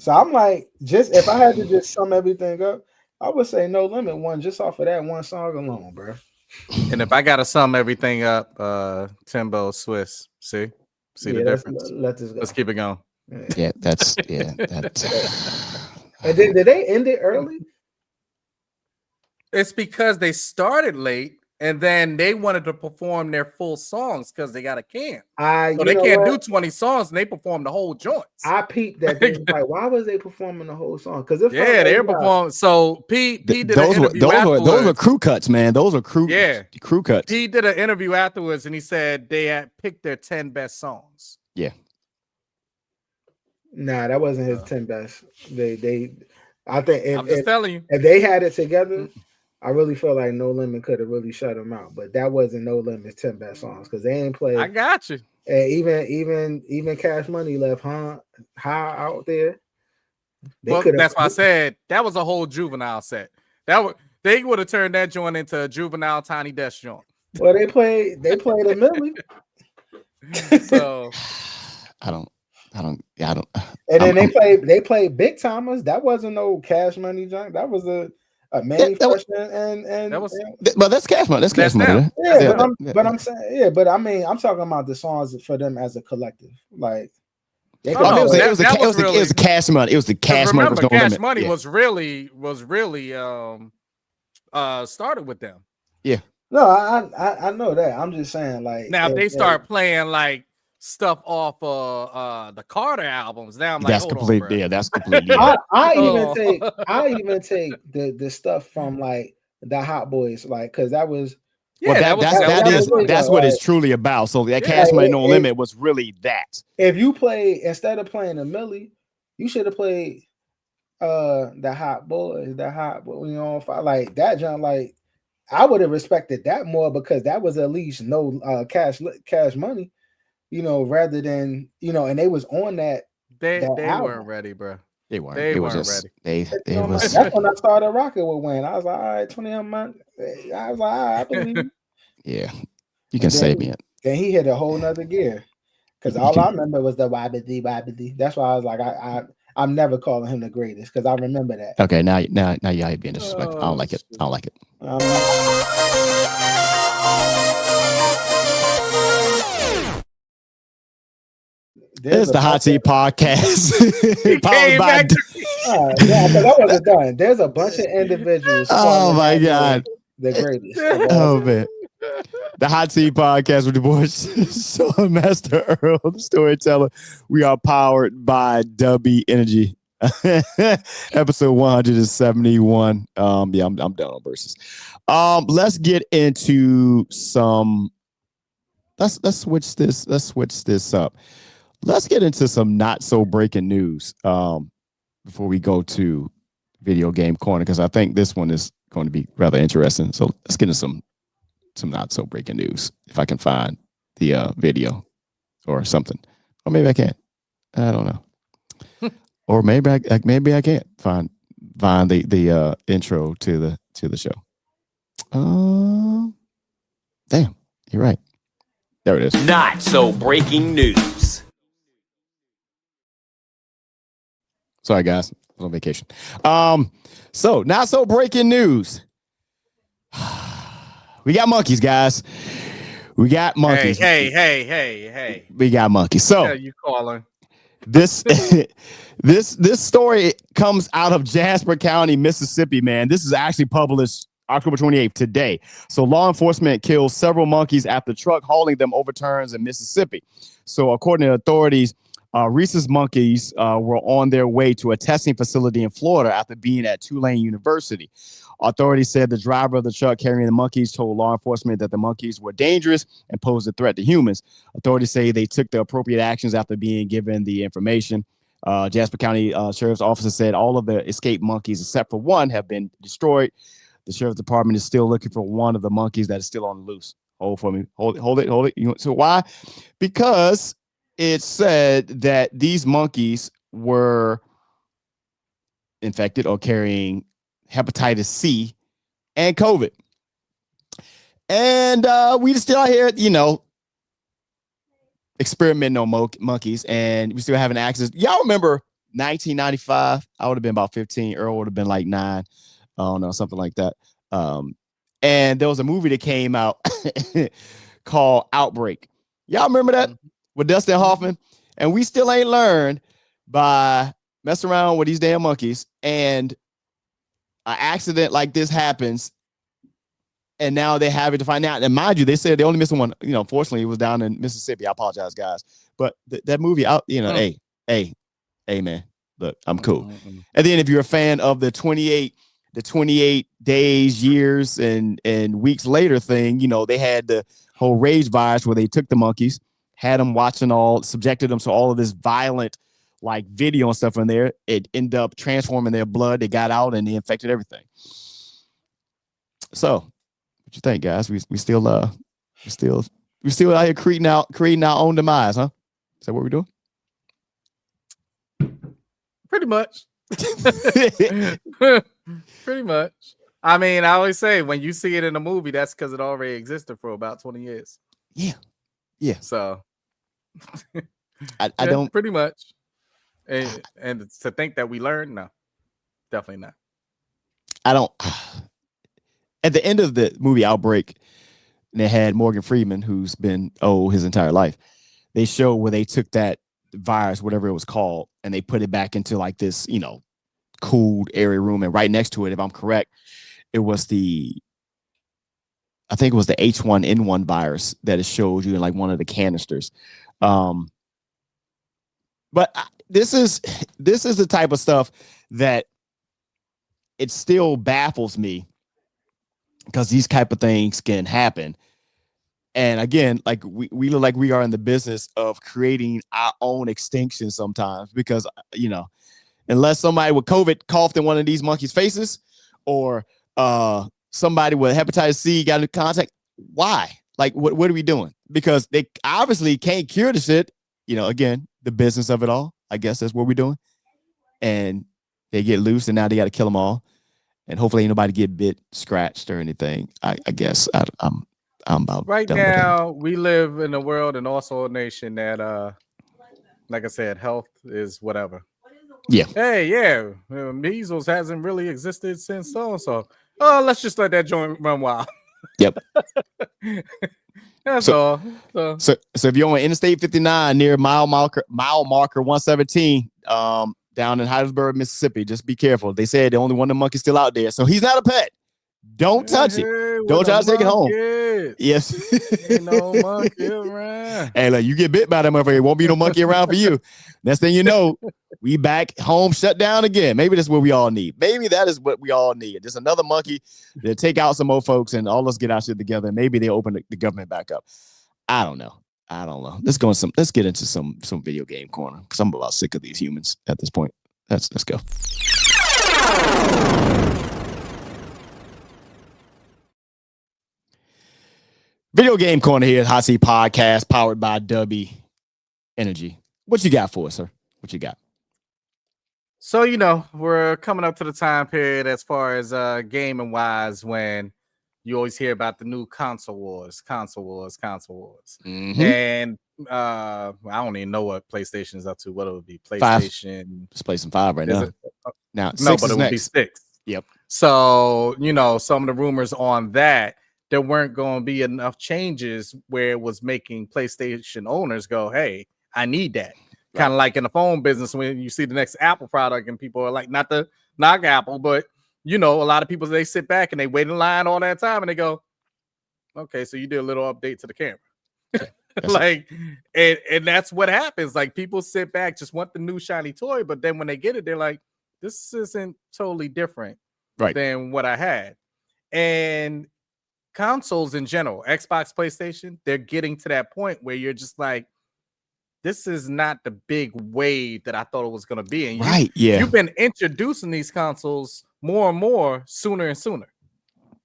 So I'm like, just if I had to just sum everything up, I would say No Limit won just off of that one song alone, bro. And if I gotta sum everything up, Timbo, Swiss, see See the difference. Let this go. Let's keep it going. Yeah, that's And did they end it early? It's because they started late and then they wanted to perform their full songs because they got a can. So they can't do 20 songs and they perform the whole joints. I peeped that. Like, why was they performing the whole song? Because they were performing. So Pete did those an interview afterwards. Those are crew cuts, man. Those are crew cuts. He did an interview afterwards and he said they had picked their 10 best songs. Yeah. Nah, that wasn't his 10 best. I think I'm just telling you. If they had it together, I really feel like No Limit could have really shut them out, but that wasn't No Limit's 10 best songs because they ain't played. I got you. And even Cash Money left high out there. That's why I said that was a whole Juvenile set. They would have turned that joint into a Juvenile Tiny Desk joint. Well, they played a Millie. So I don't. And then they played Big Timers. That wasn't no Cash Money junk. That was a Manny Freshman and that was. But that's Cash Money. That's Cash Money. But I'm saying, but I mean, I'm talking about the songs for them as a collective. Like, it was Cash Money. It was the Cash Money. Remember, Cash Money was really started with them. Yeah. No, I know that. I'm just saying, like, now if they start playing like stuff off the Carter albums. Now I'm like, that's completely. Yeah, that's completely. I even take the stuff from like the Hot Boys, like, because that was. Yeah, that's what it's truly about. So that Cash Money No Limit was really that. If you play instead of playing a Millie, you should have played the Hot Boys, like that jump. Like, I would have respected that more because that was at least no Cash Money. Rather than, and they was on that. They weren't ready, bro. They weren't. They weren't ready. That's when I started rocking with Wayne. I was like, all right, 20 months. I was like, all right, I believe you. Yeah, you can save me. Then he hit a whole nother gear because all I remember was the YBD. That's why I was like, I'm never calling him the greatest because I remember that. Okay, now y'all being disrespectful. I don't like it. I don't like it. There's the Hot Seat Podcast. Powered by that wasn't done. There's a bunch of individuals. Oh my God. The greatest. Oh man. The Hot Seat Podcast with the boys, Sean Master Earl, the storyteller. We are powered by W Energy. Episode 171. I'm done on Verzuz. Let's get into some. Let's switch this up. Let's get into some not so breaking news before we go to video game corner, because I think this one is going to be rather interesting. So let's get into some not so breaking news. If I can find the video or something, or maybe I can't. I don't know. Or maybe I can't find the intro to the show. Damn, you're right. There it is. Not so breaking news. Sorry, guys. I was on vacation. So not so breaking news. We got monkeys, guys. We got monkeys. Hey. We got monkeys. So yeah, you calling? This story comes out of Jasper County, Mississippi, man. This is actually published October 28th today. So law enforcement killed several monkeys after truck hauling them overturns in Mississippi. So according to authorities, rhesus monkeys were on their way to a testing facility in Florida after being at Tulane University. Authorities said the driver of the truck carrying the monkeys told law enforcement that the monkeys were dangerous and posed a threat to humans. Authorities say they took the appropriate actions after being given the information. Jasper County Sheriff's Officer said all of the escaped monkeys, except for one, have been destroyed. The Sheriff's Department is still looking for one of the monkeys that is still on the loose. Hold for me. Hold it. So why? Because it said that these monkeys were infected or carrying hepatitis C and COVID. And we just still out here, experimenting on monkeys, and we still having access. Y'all remember 1995? I would have been about 15. Earl would have been like 9. I don't know, something like that. And there was a movie that came out called Outbreak. Y'all remember that? with Dustin Hoffman, and we still ain't learned by messing around with these damn monkeys, and an accident like this happens, and now they have it to find out. And mind you, they said they only missing one. You know, fortunately, it was down in Mississippi. I apologize, guys, but that movie out. You know, hey, man, look, I'm cool. And then if you're a fan of the 28 days, years, and weeks later thing, you know, they had the whole rage virus where they took the monkeys, had them watching subjected them to all of this violent like video and stuff in there. It ended up transforming their blood. They got out and they infected everything. So what you think, guys? We still out here creating our own demise, huh? Is that what we're doing? Pretty much. Pretty much. I mean, I always say when you see it in a movie, that's because it already existed for about 20 years. Yeah. So I don't pretty much. And to think that we learned, no, definitely not. I don't. At the end of the movie Outbreak, they had Morgan Freeman, who's been his entire life. They show where they took that virus, whatever it was called, and they put it back into like this, you know, cooled, airy room, and right next to it, if I'm correct, it was the H1N1 virus that it showed you in like one of the canisters. But this is the type of stuff that it still baffles me, because these type of things can happen. And again, like we look like we are in the business of creating our own extinction sometimes, because, you know, unless somebody with COVID coughed in one of these monkeys' faces, or somebody with hepatitis C got into contact, why? Like, what are we doing? Because they obviously can't cure the shit. You know, again, the business of it all. I guess that's what we're doing. And they get loose, and now they got to kill them all. And hopefully, ain't nobody get bit, scratched, or anything. I guess I'm about right now. We live in a world and also a nation that, like I said, health is whatever. Yeah. Hey, yeah. Measles hasn't really existed since so. Oh, let's just let that joint run wild. Yep. That's all. So if you're on Interstate 59 near mile marker 117, down in Heidelberg, Mississippi, just be careful. They said the only one of the monkey's still out there, so he's not a pet. Don't touch it. Don't try to take it home. Yes. Ain't no monkey around. Hey, look, you get bit by that motherfucker, it won't be no monkey around for you. Next thing you know, we back home shut down again. Maybe that's what we all need. Maybe that is what we all need. Just another monkey to take out some more folks, and all us get our shit together. And maybe they open the government back up. I don't know. Let's get into some video game corner, because I'm about sick of these humans at this point. Let's go. Video game corner here at Hot Seat Podcast, powered by W Energy. What you got for us, sir? What you got? So, you know, we're coming up to the time period as far as gaming wise, when you always hear about the new console wars. Mm-hmm. And I don't even know what PlayStation is up to. What it would be? PlayStation. It's PlayStation 5 right now. Now, no, but it would be 6. Yep. So, you know, some of the rumors on that, there weren't going to be enough changes where it was making PlayStation owners go, hey, I need that. Right. Kind of like in the phone business, when you see the next Apple product and people are like, not to knock Apple, but, you know, a lot of people, they sit back and they wait in line all that time and they go, okay, so you did a little update to the camera. Like, and that's what happens. Like, people sit back, just want the new shiny toy, but then when they get it, they're like, this isn't totally different than what I had. And consoles in general, Xbox, PlayStation, they're getting to that point where you're just like, this is not the big wave that I thought it was going to be. And you've been introducing these consoles more and more sooner and sooner.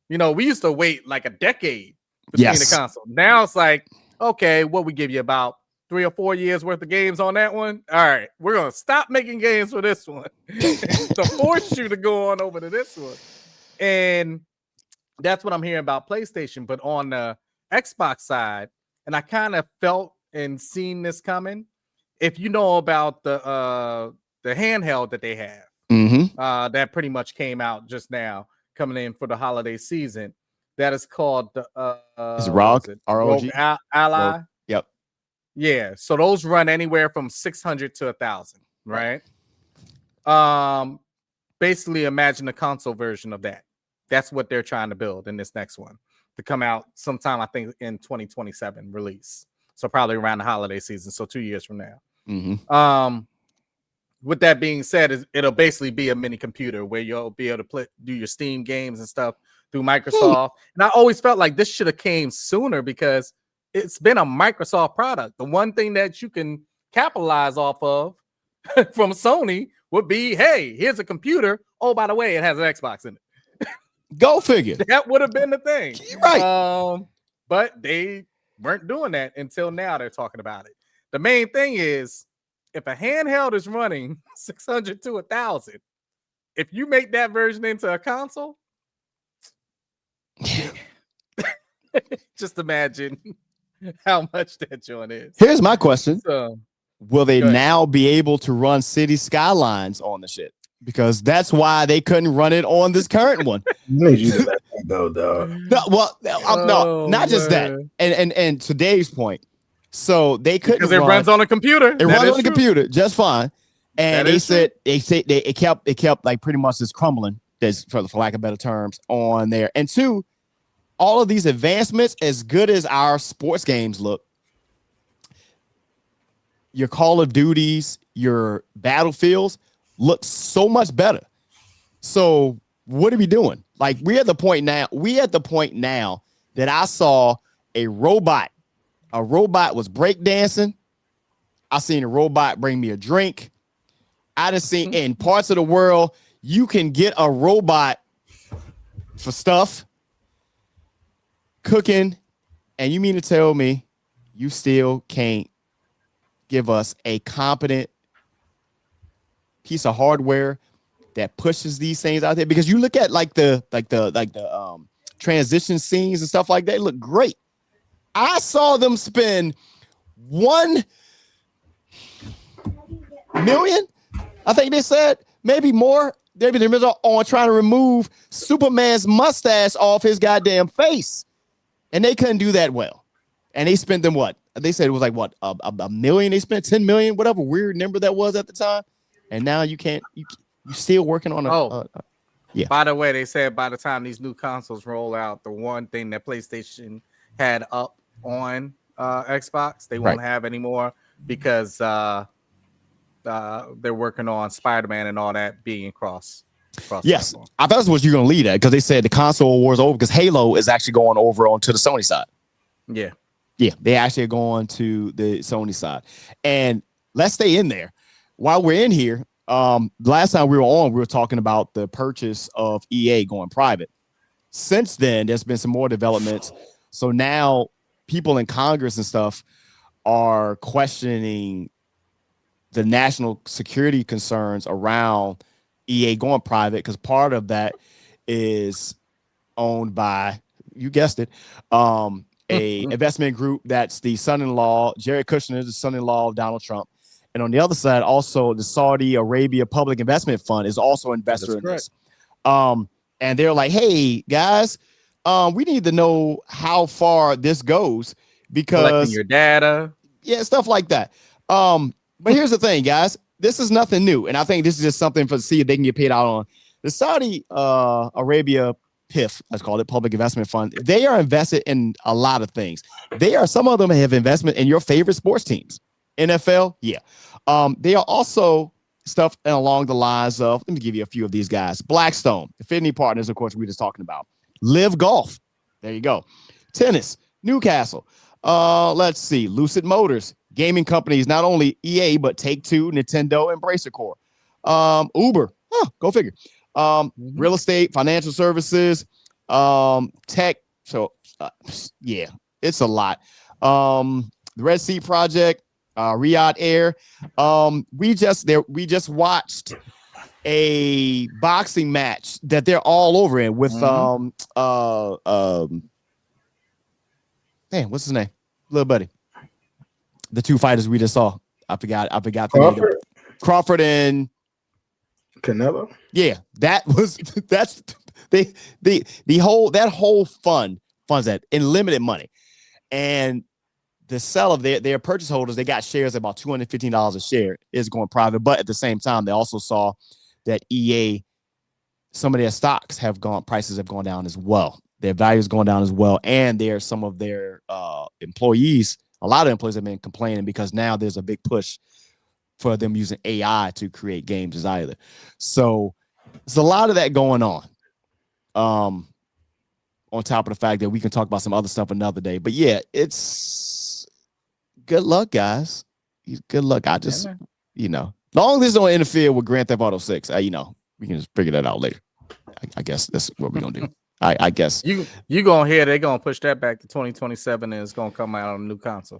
You know, we used to wait like a decade between the console. Now it's like, okay, what we give you about 3 or 4 years worth of games on that one. All right, we're going to stop making games for this one to force you to go on over to this one. And that's what I'm hearing about PlayStation. But on the Xbox side, and I kind of felt and seen this coming, if you know about the handheld that they have, that pretty much came out just now, coming in for the holiday season, that is called the is ROG? ROG Ally. Yep. Yeah, so those run anywhere from 600 to 1,000, right? Basically imagine a console version of that. That's what they're trying to build in this next one to come out sometime, I think, in 2027 release. So probably around the holiday season, so 2 years from now. Mm-hmm. With that being said, it'll basically be a mini computer where you'll be able to do your Steam games and stuff through Microsoft. And I always felt like this should have came sooner because it's been a Microsoft product. The one thing that you can capitalize off of from Sony would be, hey, here's a computer. Oh, by the way, it has an Xbox in it. Go figure. That would have been the thing. Right. But they weren't doing that until now. They're talking about it. The main thing is, if a handheld is running 600 to 1,000, if you make that version into a console, just imagine how much that joint is. Here's my question. So, will they now be able to run City Skylines on the shit? Because that's why they couldn't run it on this current one. Go, dog. No, well, no, not just that. And to Dave's point, so they couldn't because it runs on a computer. It runs on a computer just fine. And they said it kept like pretty much just crumbling, for lack of better terms, on there. And two, all of these advancements, as good as our sports games look, your Call of Duties, your Battlefields look so much better. So what are we doing? Like we're at the point now that I saw a robot. A robot was breakdancing. I seen a robot bring me a drink. I done seen in parts of the world you can get a robot for stuff, cooking, and you mean to tell me you still can't give us a competent piece of hardware that pushes these things out there? Because you look at like the transition scenes and stuff like that, look great. I saw them spend $1 million, I think they said, maybe more. Maybe they're on trying to remove Superman's mustache off his goddamn face, and they couldn't do that well. And they spent them what? They said it was like what, a million? They spent 10 million, whatever weird number that was at the time. And now you can't. You still working on yeah. By the way, they said by the time these new consoles roll out, the one thing that PlayStation had up on Xbox, they won't have anymore because they're working on Spider-Man and all that being cross. Yes, platform. I thought that's what you're going to lead at because they said the console war's over because Halo is actually going over onto the Sony side. Yeah, they actually are going to the Sony side, and let's stay in there while we're in here. Last time we were talking about the purchase of EA going private. Since then, there's been some more developments. So now people in Congress and stuff are questioning the national security concerns around EA going private because part of that is owned by, you guessed it, a investment group that's the son-in-law, Jared Kushner, the son-in-law of Donald Trump. And on the other side, also the Saudi Arabia Public Investment Fund is also an investor in this. And they're like, hey, guys, we need to know how far this goes because collecting your data. Yeah, stuff like that. But here's the thing, guys. This is nothing new. And I think this is just something to see if they can get paid out on. The Saudi Arabia PIF, let's call it, Public Investment Fund, they are invested in a lot of things. Some of them have investment in your favorite sports teams. NFL, yeah. They are also stuff along the lines of, let me give you a few of these guys. Blackstone, Affinity Partners, of course, we were just talking about. Live Golf, there you go. Tennis, Newcastle. Let's see, Lucid Motors, gaming companies, not only EA, but Take-Two, Nintendo, and Embracer Corp. Uber, go figure. Real estate, financial services, tech. So, yeah, it's a lot. The Red Sea Project, Riyadh Air. We just watched a boxing match that they're all over in with man, what's his name? Little buddy. The two fighters we just saw. I forgot the name. Crawford and Canelo. Yeah, that's the whole fund funds that in limited money. And the seller, their purchase holders, they got shares at about $215 a share is going private. But at the same time, they also saw that EA, some of their stocks prices have gone down as well. Their values going down as well. And some of their employees, a lot of employees have been complaining because now there's a big push for them using AI to create games as either. So there's a lot of that going on. On top of the fact that we can talk about some other stuff another day. But yeah, it's good luck, guys. Good luck. I just, as long as this don't interfere with Grand Theft Auto 6, we can just figure that out later. I guess that's what we're gonna do. I guess you gonna hear they're gonna push that back to 2027 and it's gonna come out on a new console.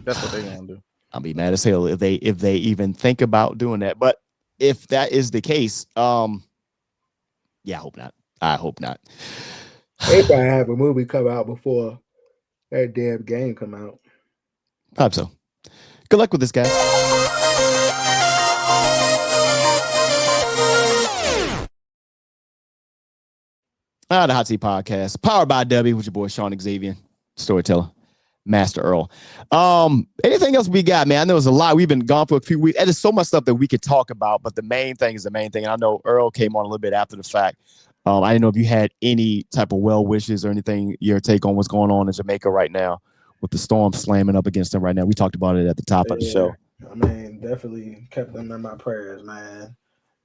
That's what they're gonna do. I'll be mad as hell if they even think about doing that. But if that is the case, I hope not. I hope not. They probably have a movie come out before that damn game come out. Hope so. Good luck with this, guys. The Hot Seat Podcast, powered by W, with your boy Sean Xavier, storyteller, Master Earl. Anything else we got, man? I know there's a lot. We've been gone for a few weeks. And there's so much stuff that we could talk about, but the main thing is the main thing. And I know Earl came on a little bit after the fact. I didn't know if you had any type of well wishes or anything, your take on what's going on in Jamaica right now with the storm slamming up against them right now. We talked about it at the top of the show. I mean, definitely kept them in my prayers, man.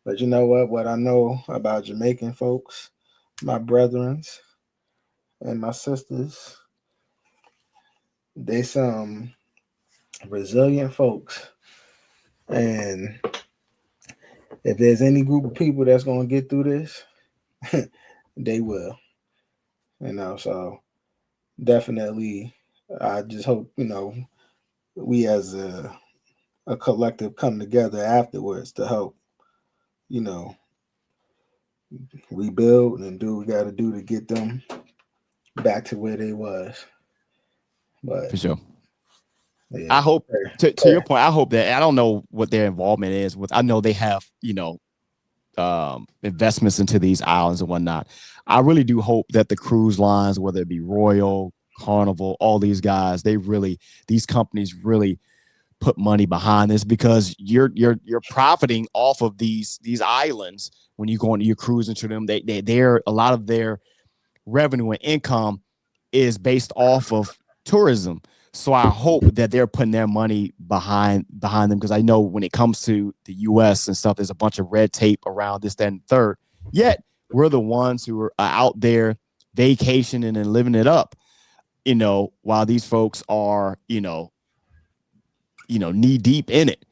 But you know what I know about Jamaican folks, my brethrens and my sisters, they some resilient folks. And if there's any group of people that's going to get through this, they will, so definitely I just hope, we as a collective come together afterwards to help, rebuild and do what we got to do to get them back to where they was. But for sure. Yeah, I hope to your point, I hope that I don't know what their involvement is with. I know they have, investments into these islands and whatnot. I really do hope that the cruise lines, whether it be Royal, Carnival, all these guys, these companies really put money behind this, because you're profiting off of these islands when you go into your cruise into them. They're a lot of their revenue and income is based off of tourism. So I hope that they're putting their money behind them, because I know when it comes to the U.S. and stuff, there's a bunch of red tape around this, that, and third. Yet we're the ones who are out there vacationing and living it up, while these folks are, knee deep in it.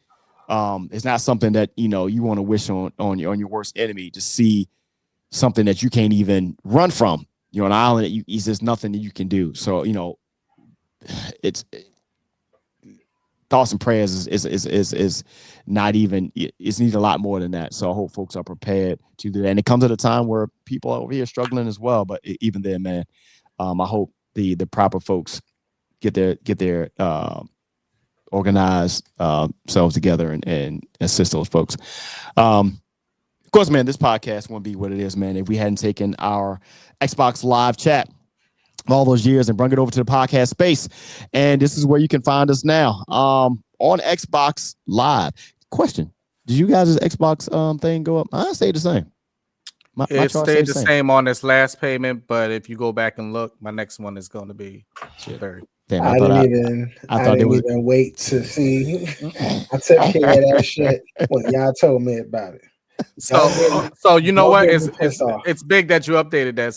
It's not something that you want to wish on your worst enemy, to see something that you can't even run from. You're on an island that it's just nothing that you can do. So it's thoughts and prayers is not even, it's needed a lot more than that. So I hope folks are prepared to do that. And it comes at a time where people are over here struggling as well. But even then, man, I hope the proper folks get their organized selves together and assist those folks. Of course, man, this podcast wouldn't be what it is, man, if we hadn't taken our Xbox Live chat all those years and bring it over to the podcast space. And this is where you can find us now, on Xbox Live. Question: did you guys' Xbox thing go up? I stayed the same. It stayed the same on this last payment, but if you go back and look, my next one is going to be very. Damn, I didn't even wait to see. I took care of that shit when y'all told me about it. So you know what? It's big that you updated that.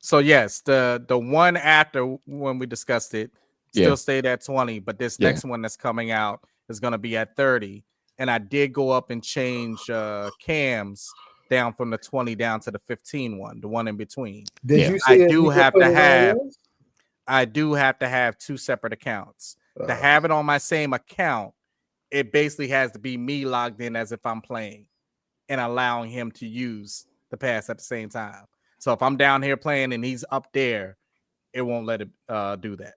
So yes, the one after when we discussed it still stayed at 20, but this next one that's coming out is going to be at 30. And I did go up and change cams down from the 20 down to the 15 one, the one in between. I do have to have two separate accounts. To have it on my same account, it basically has to be me logged in as if I'm playing and allowing him to use the pass at the same time. So if I'm down here playing and he's up there, it won't let it do that.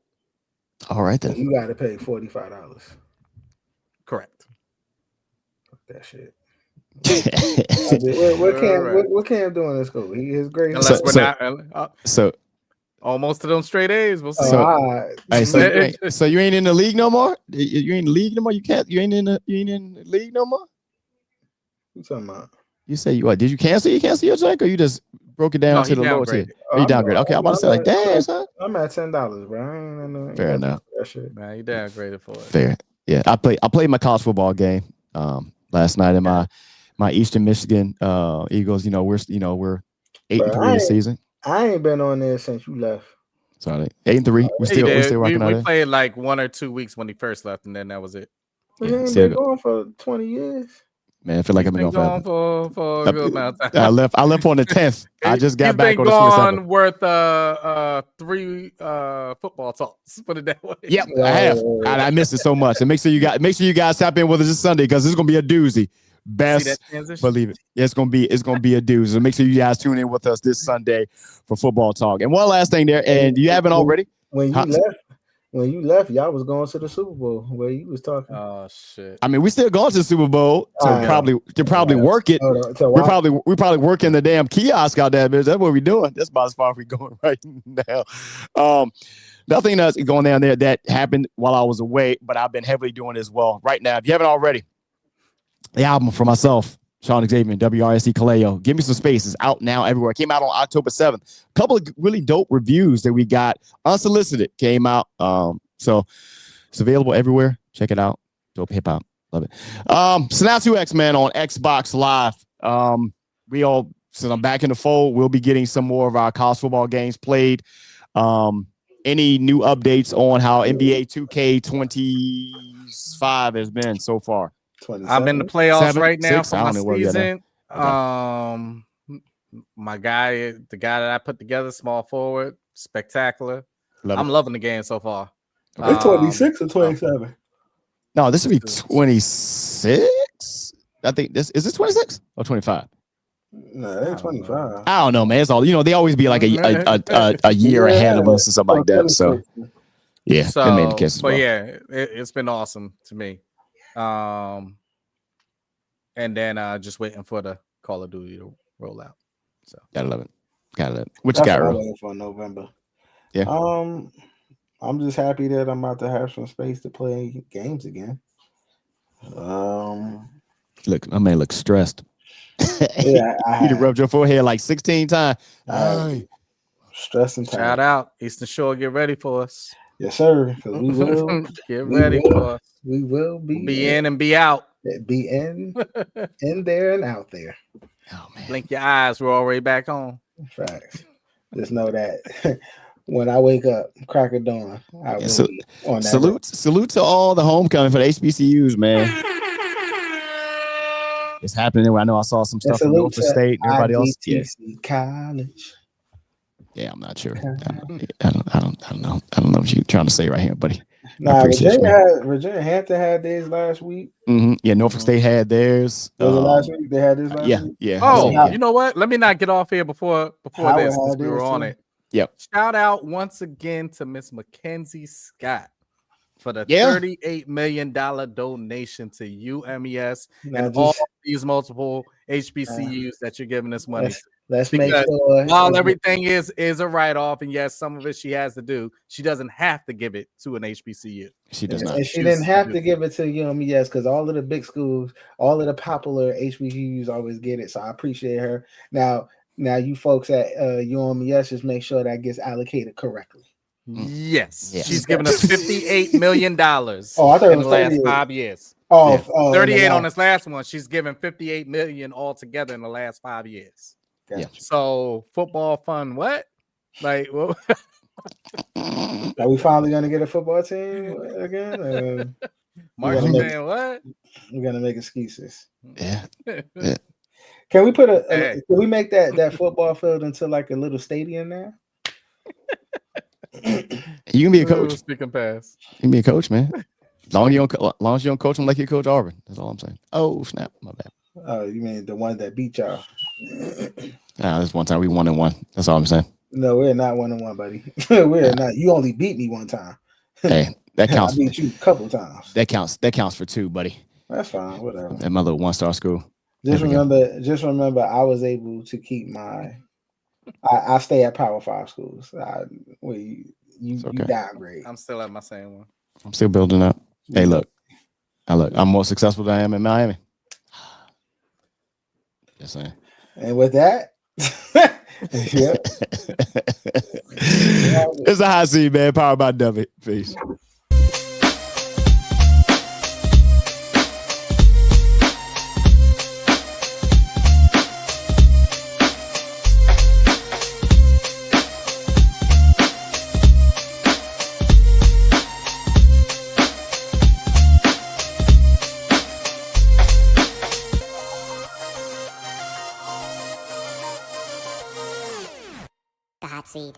All right, then. You got to pay $45. Correct. Fuck that shit. What Cam doing in school? He is great. So Almost to them straight A's. We'll see. So- all right. Hey, so you ain't in the league no more? You ain't in the league no more? You ain't in the league no more? You talking about? You say you what? Did you cancel your check or you just broke it down No, to he the lowest tier? downgraded. Oh, you downgraded. Okay, I'm about to say like, damn, son. I'm at $10, bro. I ain't in the, Fair enough. That shit. Nah, he downgraded for it. Fair. Yeah, I played my college football game last night in my Eastern Michigan Eagles. We're 8-3 this season. I ain't been on there since you left. Sorry, 8-3. We still rocking out we there. played like 1 or 2 weeks when he first left, and then that was it. He Yeah, ain't still been going for 20 years. Man, I feel like He's I've been been going forever. for a good amount of time. I left on the 10th. I just got back on the 27th. He's been worth 3 football talks. Put it that way. Yep, I have. I missed it so much. And make sure you guys tap in with us this Sunday because this is gonna be a doozy. Best believe it. It's gonna be a doozy. So make sure you guys tune in with us this Sunday for football talk. And one last thing there, and you haven't already. When you left, y'all was going to the Super Bowl where you was talking. Oh shit! I mean, we still going to the Super Bowl to probably work it. We probably working the damn kiosk out there, bitch. That's what we doing. That's about as far as we going right now. Nothing else going down there that happened while I was away, but I've been heavily doing it as well. Right now, if you haven't already, the album for myself, Sean Xavier, WRSC Kaleo, Give Me Some Space is out now everywhere. It came out on October 7th. A couple of really dope reviews that we got unsolicited came out. So it's available everywhere. Check it out. Dope hip hop. Love it. Snap 2X, man, on Xbox Live. Since I'm back in the fold, we'll be getting some more of our college football games played. Any new updates on how NBA 2K25 has been so far? I'm in the playoffs right now for my season. My guy, the guy that I put together, small forward, spectacular. I'm loving the game so far. It's 26 or 27. No, this would be 26. I think this 26 or 25. No, they're 25. I don't know, man. It's all they always be like a year ahead of us and stuff like that. So yeah, it's been awesome to me. And then just waiting for the Call of Duty to roll out. So gotta love it. What you got, Ro? For November. Yeah. I'm just happy that I'm about to have some space to play games again. Look, my man looks stressed. Yeah, you rubbed your forehead like 16 times. Stress and time. Shout out Eastern Shore, get ready for us. Yes, sir. Because we will get ready for us. We will be in and be out. Be in there and out there. Oh man. Blink your eyes, we're already back on. Facts. Just know that when I wake up, crack of dawn, I will be on that. Salute to all the homecoming for the HBCUs, man. It's happening. I know I saw some stuff from Norfolk State and everybody else. Yeah. College. Yeah, I'm not sure. I don't know. I don't know what you're trying to say right here, buddy. Nah, Virginia Hampton had theirs last week. Mm-hmm. Yeah, Norfolk State had theirs. Was it last week? They had this last week? Yeah. Oh, you know what? Let me not get off here before this since we were on it. Yep. Shout out once again to Miss Mackenzie Scott for the $38 million donation to UMES and all these multiple HBCUs that you're giving us money. Let's make sure. While everything is a write-off, and yes, some of it she has to do, she doesn't have to give it to an HBCU. She does not. And she didn't have to give it to UMES because all of the big schools, all of the popular HBCUs always get it. So I appreciate her. Now you folks at UMES just make sure that gets allocated correctly. Yes. She's given us $58 million in the last 5 years. 38 on this last one. She's given $58 million altogether in the last 5 years. Gotcha. Yeah. So football fun, what? Like, well, are we finally gonna get a football team again? Marching man, what? We're gonna make excuses. Yeah. Can we put can we make that football field into like a little stadium now? You can be a coach. Speaking pass. You can be a coach, man. As long as you don't coach them like you coach Auburn. That's all I'm saying. Oh, snap. My bad. Oh, you mean the one that beat y'all? This one time we 1-1. That's all I'm saying. No, we're not 1-1, buddy. We're not. You only beat me one time. Hey, that counts. I beat you a couple times. That counts for 2, buddy. That's fine. Whatever. That my little 1-star school. Just remember, I was able to keep my I stay at Power 5 schools. You okay. downgrade. I'm still at my same one. I'm still building up. Hey, look. I'm more successful than I am in Miami. Just saying. And with that, yeah. It's a hot seat, man. Powered by W. Peace. The hot seat.